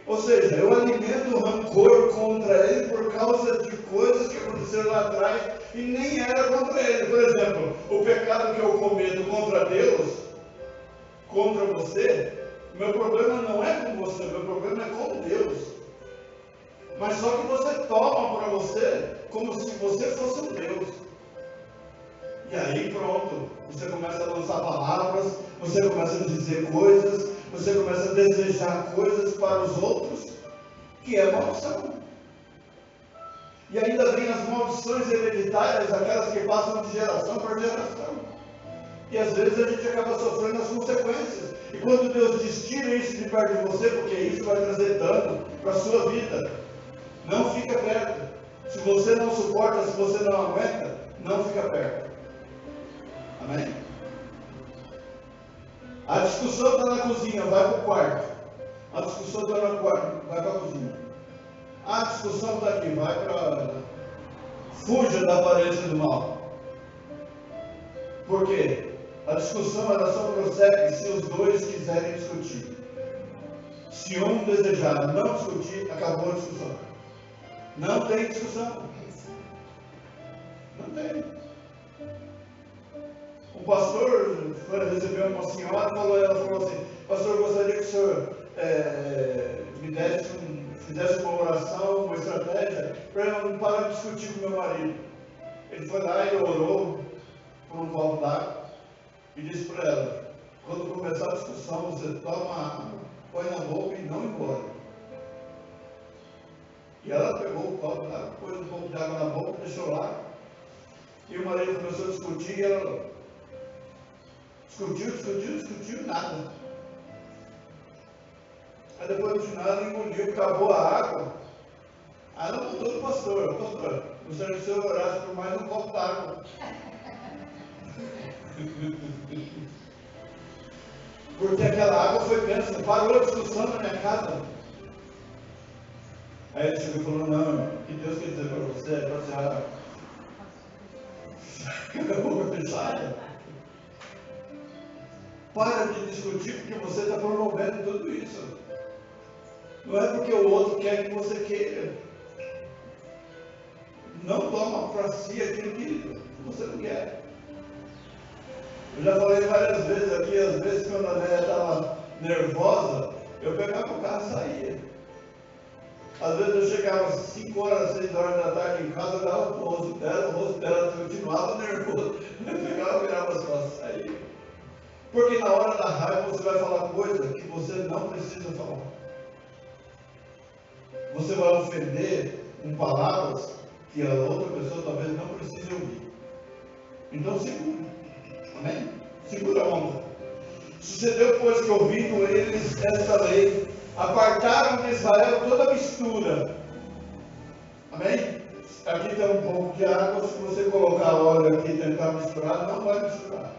Ou seja, eu alimento o rancor contra ele por causa de coisas que aconteceram lá atrás e nem era contra ele. Por exemplo, o pecado que eu cometo contra Deus, contra você, meu problema não é com você, meu problema é com Deus. Mas só que você toma para você como se você fosse um Deus. E aí pronto, você começa a lançar palavras, você começa a dizer coisas, você começa a desejar coisas para os outros, que é maldição. E ainda vem as maldições hereditárias, aquelas que passam de geração para geração. E às vezes a gente acaba sofrendo as consequências. E quando Deus diz, tira isso de perto de você, porque isso vai trazer dano para a sua vida, não fica perto. Se você não suporta, se você não aguenta, não fica perto. Amém? A discussão está na cozinha, vai para o quarto. A discussão está no quarto, vai para a cozinha. A discussão está aqui, vai para... Fuja da aparência do mal. Por quê? A discussão ela só prossegue se os dois quiserem discutir. Se um desejar não discutir, acabou a discussão. Não tem discussão. Não tem. O pastor foi receber uma senhora e ela falou assim: pastor, eu gostaria que o senhor fizesse uma oração, uma estratégia para eu não parar de discutir com meu marido. Ele foi lá e orou por um copo d'água e disse para ela: quando começar a discussão, você toma água, põe na boca e não engole. E ela pegou o copo d'água, pôs um pouco de água na boca, deixou lá. E o marido começou a discutir e ela discutiu, nada. Aí depois no final ela engoliu, acabou a água. Aí ela voltou do pastor: pastor, gostaria que o senhor orasse por mais um copo d'água. Porque aquela água foi bênção, parou a discussão na minha casa. Aí ele chegou e falou: não, o que Deus quer dizer para você é para você para de discutir porque você está promovendo tudo isso. Não é porque o outro quer que você queira. Não toma para si aquilo que você não quer. Eu já falei várias vezes aqui, às vezes quando a Néia estava nervosa, eu pegava o carro e saía. Às vezes eu chegava às 5 horas, 6 horas da tarde em casa, eu dava o rosto dela continuava nervoso. Eu pegava, virava as costas e saía. Porque na hora da raiva você vai falar coisa que você não precisa falar. Você vai ofender com palavras que a outra pessoa talvez não precise ouvir. Então segura. Amém? Segura a onda. Sucedeu, pois, que ouvindo eles esta lei, apartaram de Israel toda mistura. Amém? Aqui tem um pouco de água. Se você colocar óleo aqui e tentar misturar, não vai misturar.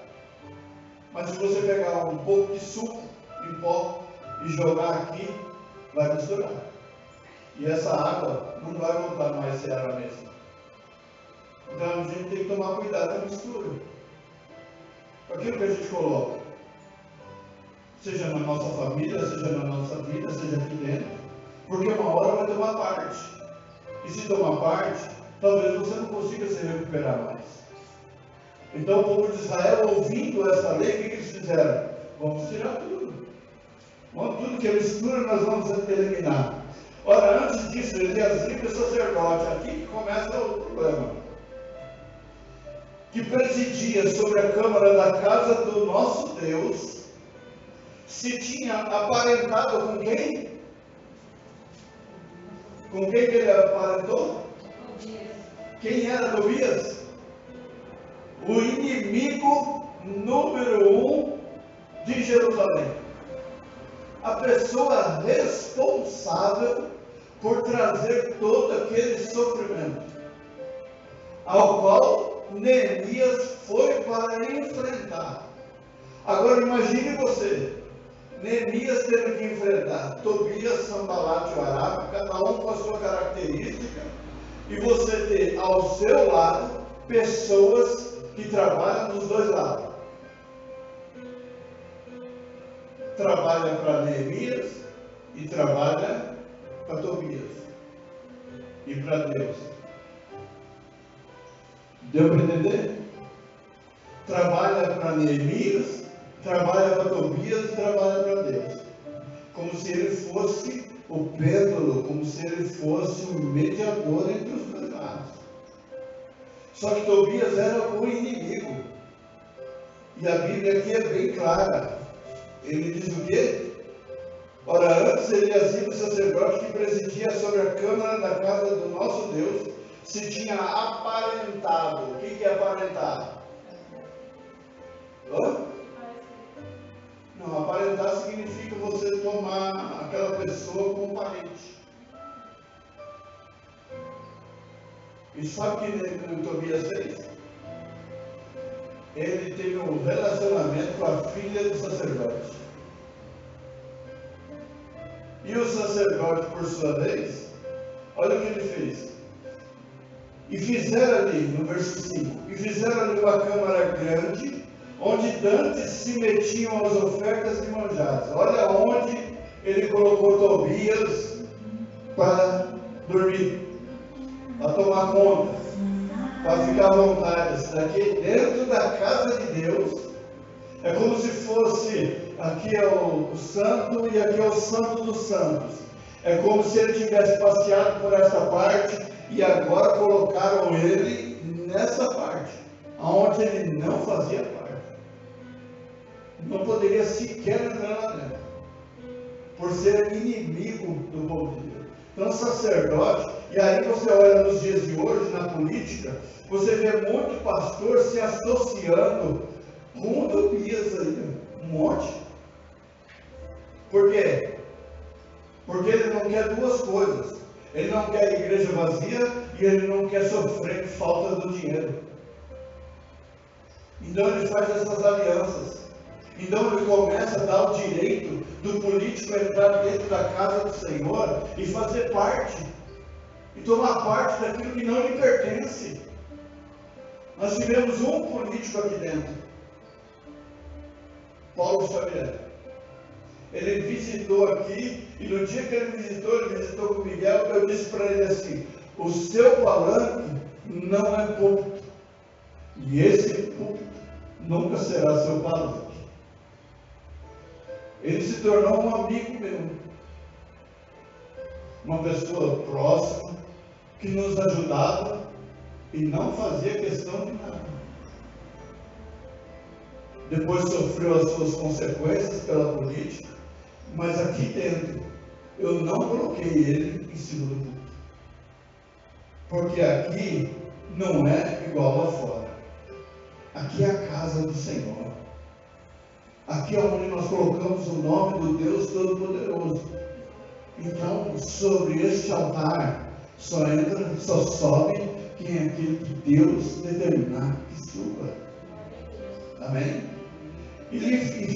Mas se você pegar um pouco de suco em pó e jogar aqui, vai misturar. E essa água não vai voltar mais a ser a mesma. Então a gente tem que tomar cuidado com a mistura. Aquilo que a gente coloca, seja na nossa família, seja na nossa vida, seja aqui dentro, porque uma hora vai tomar parte. E se tomar parte, talvez você não consiga se recuperar mais. Então o povo de Israel, ouvindo essa lei, o que eles fizeram? Vamos tirar tudo. Tudo que é mistura nós vamos eliminar. Ora, antes disso, Eliasibe, o sacerdote, aqui que começa o problema, que presidia sobre a câmara da casa do nosso Deus, se tinha aparentado com quem? Com quem que ele aparentou? Quem era Tobias? O inimigo número 1 de Jerusalém. A pessoa responsável por trazer todo aquele sofrimento, ao qual Neemias foi para enfrentar. Agora imagine você, Neemias tendo que enfrentar Tobias, Sanbalate e Arabe, cada um com a sua característica, e você ter ao seu lado pessoas que trabalham dos dois lados. Trabalha para Neemias e trabalha para Tobias e para Deus. Deu para entender? Trabalha para Neemias, trabalha para Tobias e trabalha para Deus. Como se ele fosse o pêndulo, como se ele fosse o mediador entre os dois lados. Só que Tobias era o inimigo. E a Bíblia aqui é bem clara. Ele diz o quê? Ora, antes Eliasibe, o sacerdote que presidia sobre a câmara da casa do nosso Deus, se tinha aparentado. O que é aparentar? Hã? Não, aparentar significa você tomar aquela pessoa como parente. E sabe o que Tobias fez? Ele teve um relacionamento com a filha do sacerdote. E o sacerdote, por sua vez, olha o que ele fez. E fizeram ali, no verso 5, e fizeram ali uma câmara grande, onde dantes se metiam as ofertas de manjares. Olha onde ele colocou Tobias para dormir, para tomar conta, para ficar à vontade. Daqui dentro da casa de Deus, é como se fosse, aqui é o santo e aqui é o santo dos santos. É como se ele tivesse passeado por essa parte e agora colocaram ele nessa parte, onde ele não fazia parte. Não poderia sequer entrar lá dentro, por ser inimigo do povo de Deus. Então, sacerdote, e aí você olha nos dias de hoje, na política, você vê muito pastor se associando com Tobias aí, um monte. Por quê? Porque ele não quer duas coisas. Ele não quer a igreja vazia e ele não quer sofrer falta do dinheiro. Então ele faz essas alianças. Então ele começa a dar o direito do político entrar dentro da casa do Senhor e fazer parte, e tomar parte daquilo que não lhe pertence. Nós tivemos um político aqui dentro, Paulo Xavier. Ele visitou aqui, e no dia que ele visitou com o Miguel, eu disse para ele assim: o seu palanque não é púlpito, e esse púlpito nunca será seu palanque. Ele se tornou um amigo meu, uma pessoa próxima, que nos ajudava e não fazia questão de nada. Depois sofreu as suas consequências pela política, mas aqui dentro eu não coloquei ele em cima do púlpito, porque aqui não é igual lá fora. Aqui é a casa do Senhor. Aqui é onde nós colocamos o nome do Deus Todo-Poderoso. Então, sobre este altar, só sobe quem é aquele que Deus determinar que suba. Amém? E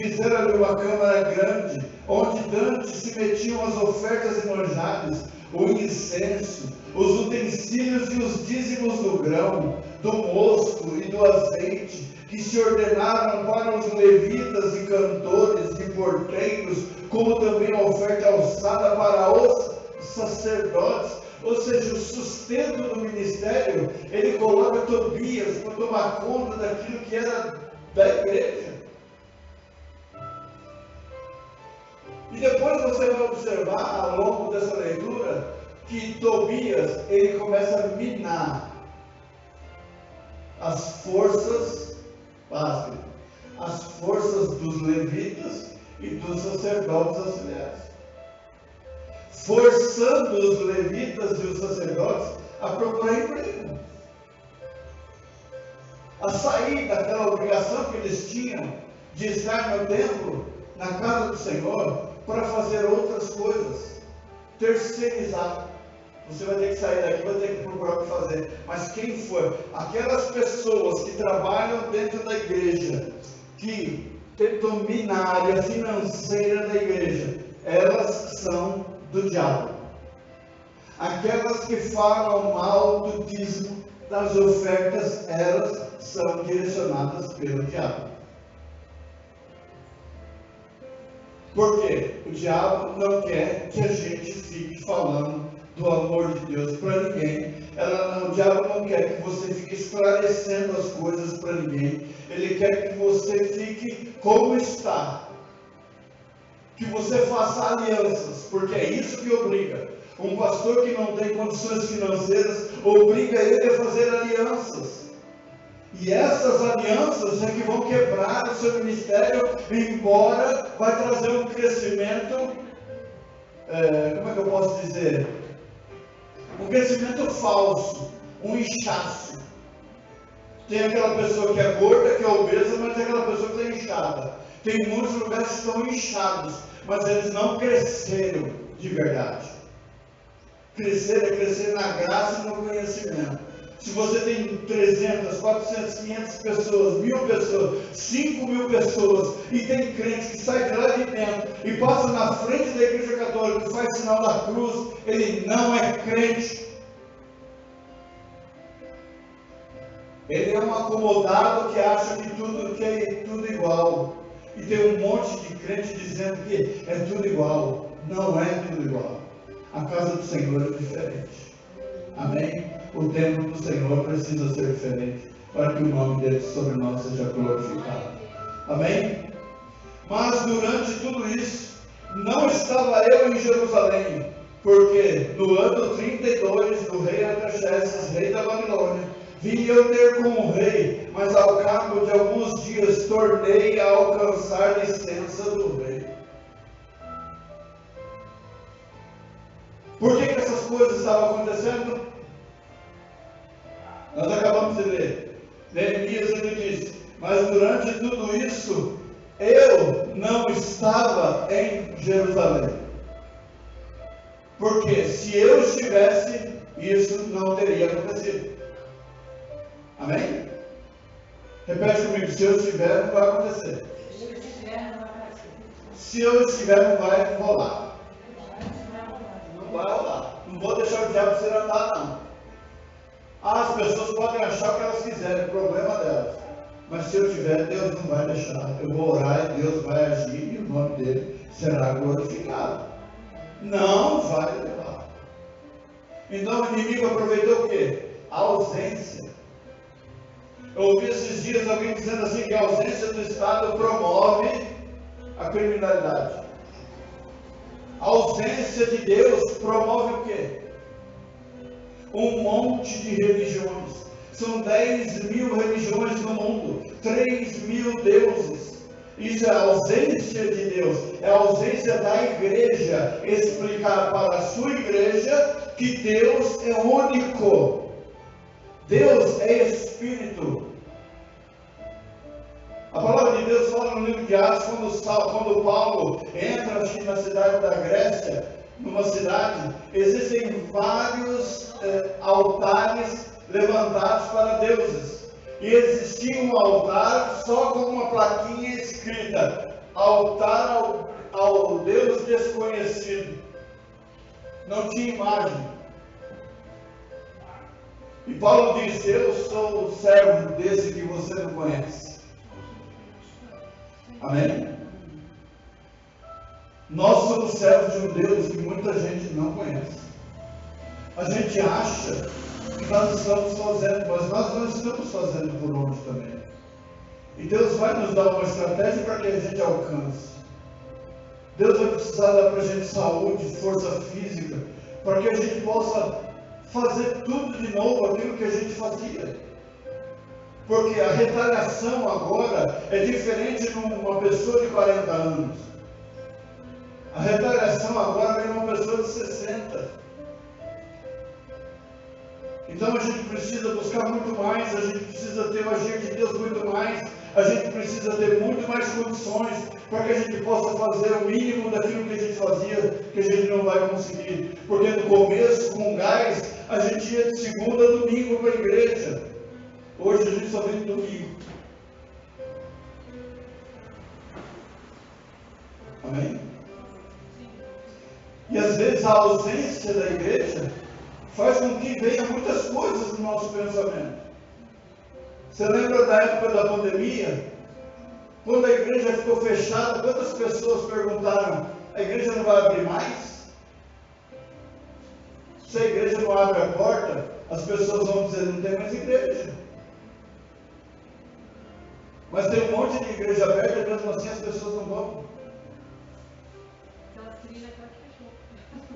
fizeram ali uma câmara grande, onde antes se metiam as ofertas enojadas, o incenso, os utensílios e os dízimos do grão, do mosto e do azeite, que se ordenaram para os levitas e cantores e porteiros, como também a oferta alçada para os sacerdotes. Ou seja, o sustento do ministério, ele coloca Tobias para tomar conta daquilo que era da igreja. E depois você vai observar, ao longo dessa leitura, que Tobias, ele começa a minar as forças, as forças dos levitas e dos sacerdotes auxiliares, forçando os levitas e os sacerdotes a procurar emprego, a sair daquela obrigação que eles tinham de estar no templo, na casa do Senhor, para fazer outras coisas, terceirizar. Você vai ter que sair daqui, vai ter que procurar o que fazer. Mas quem for? Aquelas pessoas que trabalham dentro da igreja, que tentam minar a área financeira da igreja, elas são do diabo. Aquelas que falam mal do dízimo, das ofertas, elas são direcionadas pelo diabo. Por quê? O diabo não quer que a gente fique falando do amor de Deus para ninguém. O diabo não quer que você fique esclarecendo as coisas para ninguém. Ele quer que você fique como está, que você faça alianças, porque é isso que obriga. Um pastor que não tem condições financeiras obriga ele a fazer alianças. E essas alianças é que vão quebrar o seu ministério, embora vai trazer um crescimento, como é que eu posso dizer? Um crescimento falso, um inchaço. Tem aquela pessoa que é gorda, que é obesa, mas tem aquela pessoa que é inchada. Tem muitos lugares que estão inchados, mas eles não cresceram de verdade. Crescer é crescer na graça e no conhecimento. Se você tem 300, 400, 500 pessoas, 1000 pessoas, 5.000 pessoas, e tem crente que sai de lá de dentro e passa na frente da igreja católica e faz sinal da cruz, ele não é crente. Ele é um acomodado que acha que é tudo igual. E tem um monte de crente dizendo que é tudo igual. não é tudo igual. A casa do Senhor é diferente. Amém? O templo do Senhor precisa ser diferente, para que o nome dele sobre nós seja glorificado. Amém? Mas durante tudo isso, não estava eu em Jerusalém, porque no ano 32 do rei Artaxerxes, rei da Babilônia, vim eu ter com o rei, mas ao cabo de alguns dias tornei a alcançar licença do rei. Por que essas coisas estavam acontecendo? Nós acabamos de ler. Neemias ele diz: mas durante tudo isso, eu não estava em Jerusalém. Porque se eu estivesse, isso não teria acontecido. Amém? Repete comigo: se eu estiver, não vai acontecer. Se eu estiver, não vai rolar. Não vai rolar. Não vou deixar o diabo ser andar, não. As pessoas podem achar o que elas quiserem, o problema delas. Mas se eu tiver, Deus não vai deixar. Eu vou orar e Deus vai agir e o nome dele será glorificado. Não vai levar. Então o inimigo aproveitou o quê? A ausência. Eu ouvi esses dias alguém dizendo assim que a ausência do Estado promove a criminalidade. A ausência de Deus promove o quê? Um monte de religiões. São 10.000 religiões no mundo, 3.000 deuses. Isso é a ausência de Deus, é a ausência da igreja explicar para a sua igreja que Deus é único. Deus é Espírito. A palavra de Deus fala no livro de Atos, quando Paulo entra na cidade da Grécia, numa cidade, existem vários altares levantados para deuses. E existia um altar só com uma plaquinha escrita: altar ao Deus desconhecido. Não tinha imagem. E Paulo disse: eu sou o servo desse que você não conhece. Amém? Nós somos servos de um Deus que muita gente não conhece. A gente acha que nós estamos fazendo, mas nós não estamos fazendo por onde também. E Deus vai nos dar uma estratégia para que a gente alcance. Deus vai precisar dar para a gente saúde, força física, para que a gente possa fazer tudo de novo aquilo que a gente fazia. Porque a retaliação agora é diferente de uma pessoa de 40 anos. A retaliação agora vem de uma pessoa de 60. Então a gente precisa buscar muito mais, a gente precisa ter o agir de Deus muito mais, a gente precisa ter muito mais condições para que a gente possa fazer o mínimo daquilo que a gente fazia, que a gente não vai conseguir. Porque no começo, com gás, a gente ia de segunda a domingo para a igreja. Hoje a gente só vem de domingo. Amém? E às vezes a ausência da igreja faz com que venham muitas coisas no nosso pensamento. Você lembra da época da pandemia? Quando a igreja ficou fechada, quantas pessoas perguntaram: a igreja não vai abrir mais? Se a igreja não abre a porta, as pessoas vão dizer: não tem mais igreja. Mas tem um monte de igreja aberta e mesmo assim as pessoas não vão.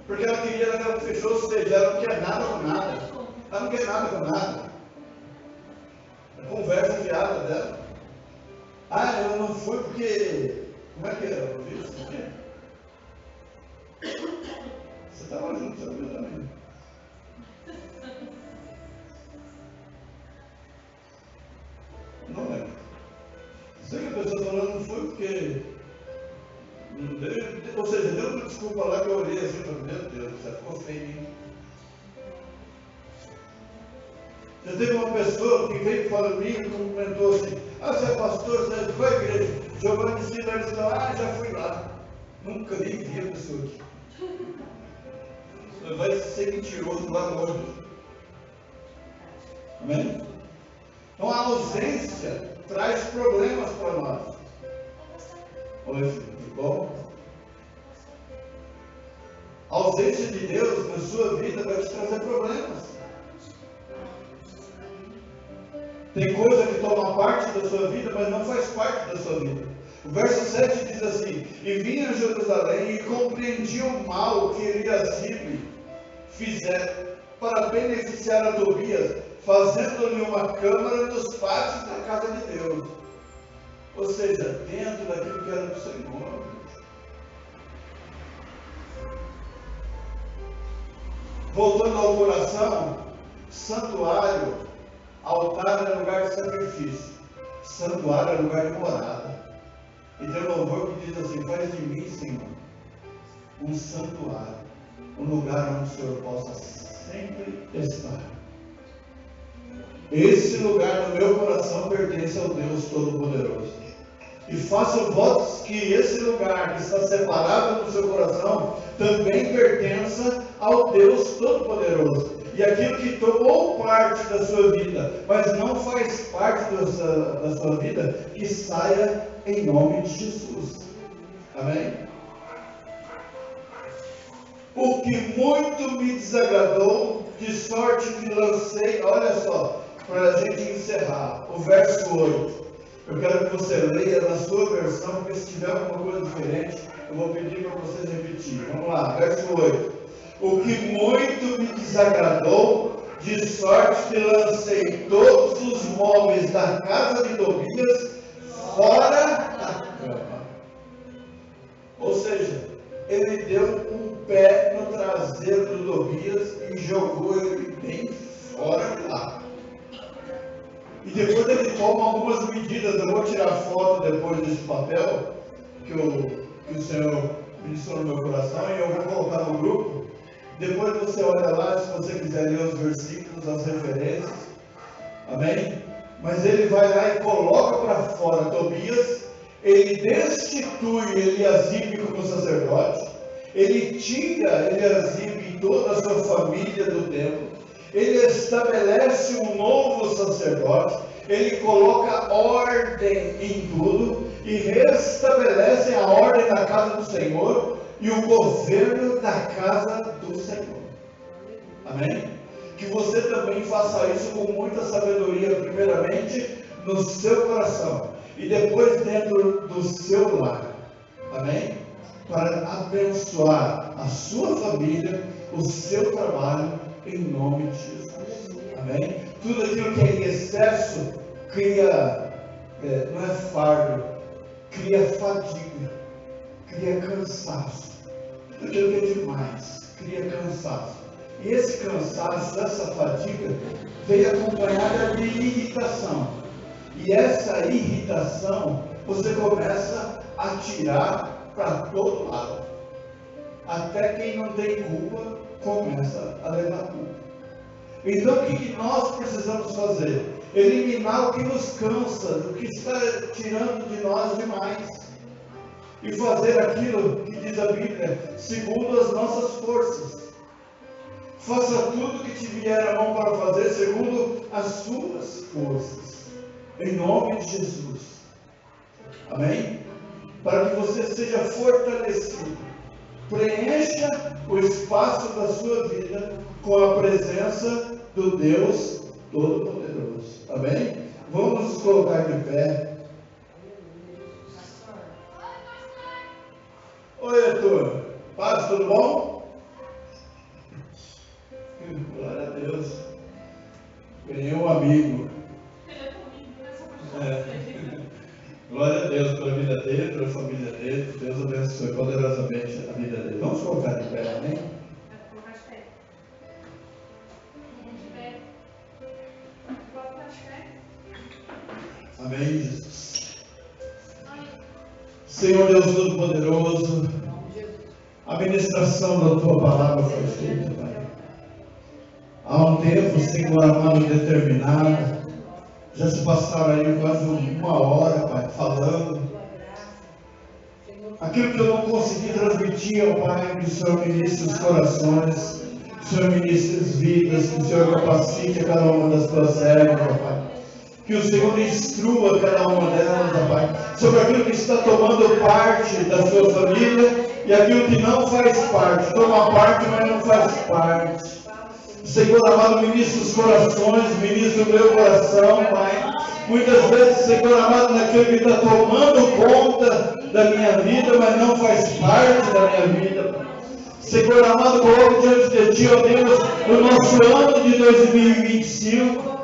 Porque ela queria aquela que fechou, ou seja, ela não quer nada com nada. Ela não quer nada com nada. A conversa fiada dela. Ah, eu não fui porque... Como é que era? Eu vi isso aqui? Você estava junto, você viu também. Não lembro. Sei que a pessoa falando não foi porque... Ou seja, deu uma desculpa lá que eu olhei assim e falei: meu Deus, você ficou feio em mim. Já teve uma pessoa que veio falar comigo e comentou assim: ah, você é pastor, você é de qual igreja? Giovanni Silva, eles estão: ah, já fui lá. Nunca nem vi a pessoa aqui. Você vai ser mentiroso lá longe. Amém? Então a ausência traz problemas para nós. Oi, filho, tudo bom? A ausência de Deus na sua vida vai te trazer problemas. Tem coisa que toma parte da sua vida, mas não faz parte da sua vida. O verso 7 diz assim: e vinha a Jerusalém e compreendia o mal que Eliasibe fizera para beneficiar a Tobias, fazendo-lhe uma câmara nos pátios da casa de Deus. Ou seja, dentro daquilo que era do Senhor. Voltando ao coração, santuário, altar é lugar de sacrifício, santuário é lugar de morada. E tem um louvor que diz assim: faz de mim, Senhor, um santuário, um lugar onde o Senhor possa sempre estar. Esse lugar no meu coração pertence ao Deus Todo-Poderoso. E faço votos que esse lugar que está separado do seu coração também pertença ao Deus Todo-Poderoso. E aquilo que tomou parte da sua vida, mas não faz parte da sua vida, que saia em nome de Jesus. Amém? O que muito me desagradou, de sorte que lancei, olha só, para a gente encerrar, o verso 8. Eu quero que você leia na sua versão, porque se tiver alguma coisa diferente, eu vou pedir para vocês repetir. Vamos lá, verso 8. O que muito me desagradou, de sorte que lancei todos os móveis da casa de Tobias fora da cama. Ou seja, ele deu um pé no traseiro do Tobias e jogou ele bem fora de lá. E depois ele toma algumas medidas. Eu vou tirar foto depois desse papel que o Senhor ministrou no meu coração e eu vou colocar no grupo. Depois você olha lá, se você quiser ler os versículos, as referências. Amém? Mas ele vai lá e coloca para fora Tobias. Ele destitui Eliasibe como sacerdote. Ele tira Eliasibe e toda a sua família do templo. Ele estabelece um novo sacerdote. Ele coloca ordem em tudo e restabelece a ordem na casa do Senhor e o governo da casa do Senhor. Amém? Que você também faça isso com muita sabedoria, primeiramente no seu coração e depois dentro do seu lar. Amém? Para abençoar a sua família, o seu trabalho, em nome de Jesus. Amém? Tudo aquilo que é em excesso cria, não é fardo, cria fadiga, cria cansaço. Tudo aquilo que é demais cria cansaço. E esse cansaço, essa fadiga, vem acompanhada de irritação. E essa irritação você começa a tirar para todo lado. Até quem não tem culpa começa a levar culpa. Então o que nós precisamos fazer? Eliminar o que nos cansa, o que está tirando de nós demais. E fazer aquilo que diz a Bíblia, segundo as nossas forças. Faça tudo que te vier a mão para fazer, segundo as suas forças. Em nome de Jesus. Amém? Para que você seja fortalecido. Preencha o espaço da sua vida com a presença do Deus Todo-Poderoso. Amém? Vamos nos colocar de pé. Oi, Arthur. Paz, tudo bom? Glória a Deus. Ganhei um amigo. Glória a Deus pela vida dele, pela família dele. Deus abençoe poderosamente a vida dele. Vamos colocar de pé, amém? Amém, Jesus. Senhor Deus Todo-Poderoso, a ministração da Tua palavra foi feita, Pai. Há um tempo, Senhor amado, determinado. Já se passaram aí quase 1 hora, Pai, falando. Aquilo que eu não consegui transmitir ao Pai, que o Senhor ministre os corações, que o Senhor ministre as vidas, que o Senhor capacite a cada uma das Tuas servas, Pai. Que o Senhor instrua cada uma delas, Pai, sobre aquilo que está tomando parte da sua família e aquilo que não faz parte. Toma parte, mas não faz parte. Senhor amado, ministra os corações, ministra o meu coração, Pai. Muitas vezes, Senhor amado, naquilo que está tomando conta da minha vida, mas não faz parte da minha vida, Pai. Senhor amado, coloco diante de Ti, ó Deus, o nosso ano de 2025,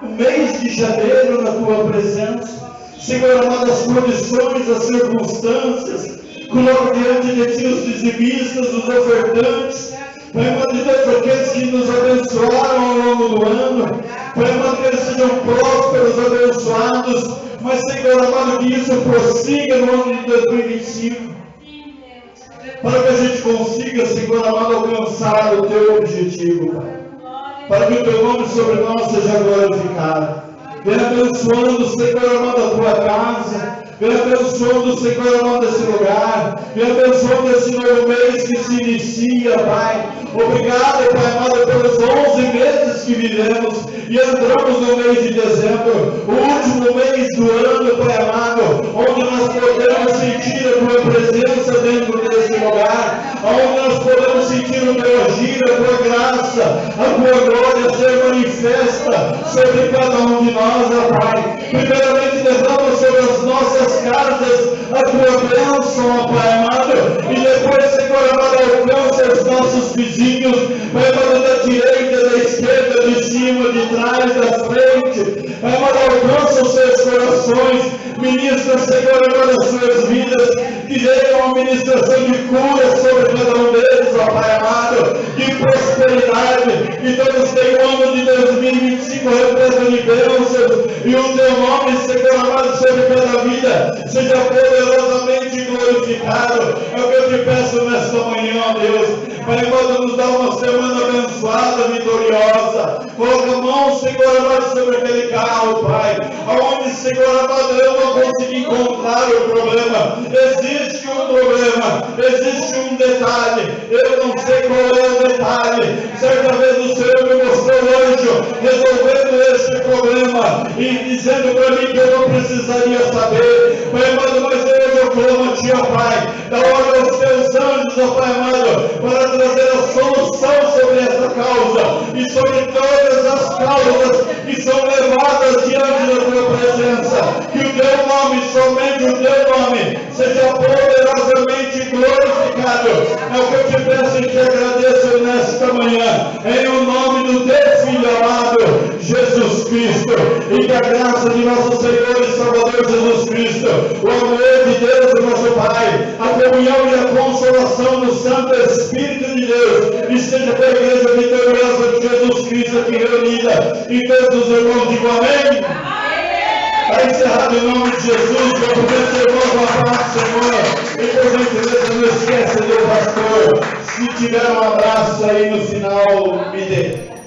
o mês de janeiro na Tua presença. Senhor amado, as condições, as circunstâncias, coloco diante de Ti os dizimistas, os ofertantes, Pai amado de Deus, aqueles que nos abençoaram ao longo do ano, Pai amado, que eles sejam prósperos, abençoados, mas Senhor amado, que isso prossiga no ano de 2025, para que a gente consiga, Senhor amado, alcançar o Teu objetivo, Pai, para que o Teu nome sobre nós seja glorificado. Vem abençoando, Senhor amado, a Tua casa. Vem abençoando, Senhor amado, esse lugar. Vem abençoando esse novo mês que se inicia, Pai. Obrigado, Pai amado, pelos 11 meses que vivemos e entramos no mês de dezembro, o último mês do ano, Pai amado, onde nós podemos sentir a Tua presença dentro desse lugar, onde nós podemos sentir o Teu agir, a Tua graça, a Tua glória ser manifesta sobre cada um de nós, ó Pai. Primeiramente, derrama sobre as nossas casas a Tua bênção, ó Pai amado, e depois, Senhor amado, alcança os nossos vizinhos, Pai amado, da direita, da esquerda, de cima, de trás, da frente, Pai amado, alcança os seus corações, ministra, Senhor amado, as suas vidas, que venha uma ministração de cura sobre cada um deles, ó Pai amado, de prosperidade, que todos tenham o ano de 2025 repleto de bênçãos, e o Teu nome, Senhor amado, sobre cada vida, seja poderosamente glorificado. É o que eu te peço nesta manhã, ó Deus. Pai amado, nos dá uma semana abençoada, vitoriosa. Coloca a mão, Senhor amado, sobre aquele carro, Pai, aonde, Senhor amado, eu não consegui encontrar o problema. Existe um problema, existe um detalhe, eu não sei qual é o detalhe. Certa vez o Senhor me mostrou o anjo resolvendo esse problema e dizendo para mim que eu não precisaria saber. Pai amado, mas hoje eu clamo a Ti, ó Pai, dá ordem aos Teus anjos, ó Pai amado, para trazer a solução sobre essa causa e sobre todas as causas que são levadas diante da Tua presença. Que o Teu nome, somente o Teu nome, seja poderosamente glorificado. É o que eu te peço e te agradeço nesta manhã, em o nome do Teu Filho amado, Jesus Cristo, e que a graça de nosso Senhor e Salvador Jesus Cristo, o amor de Deus, nosso Pai, a comunhão e a consolação do Santo Espírito de Deus, esteja com a igreja vitoriosa de Jesus Cristo aqui reunida, e todos os irmãos digam amém. Está encerrado em nome de Jesus. Cumprimento irmãos, a paz do Senhor. E por gentileza, não esqueça do pastor. Se tiver um abraço aí no final, me dê.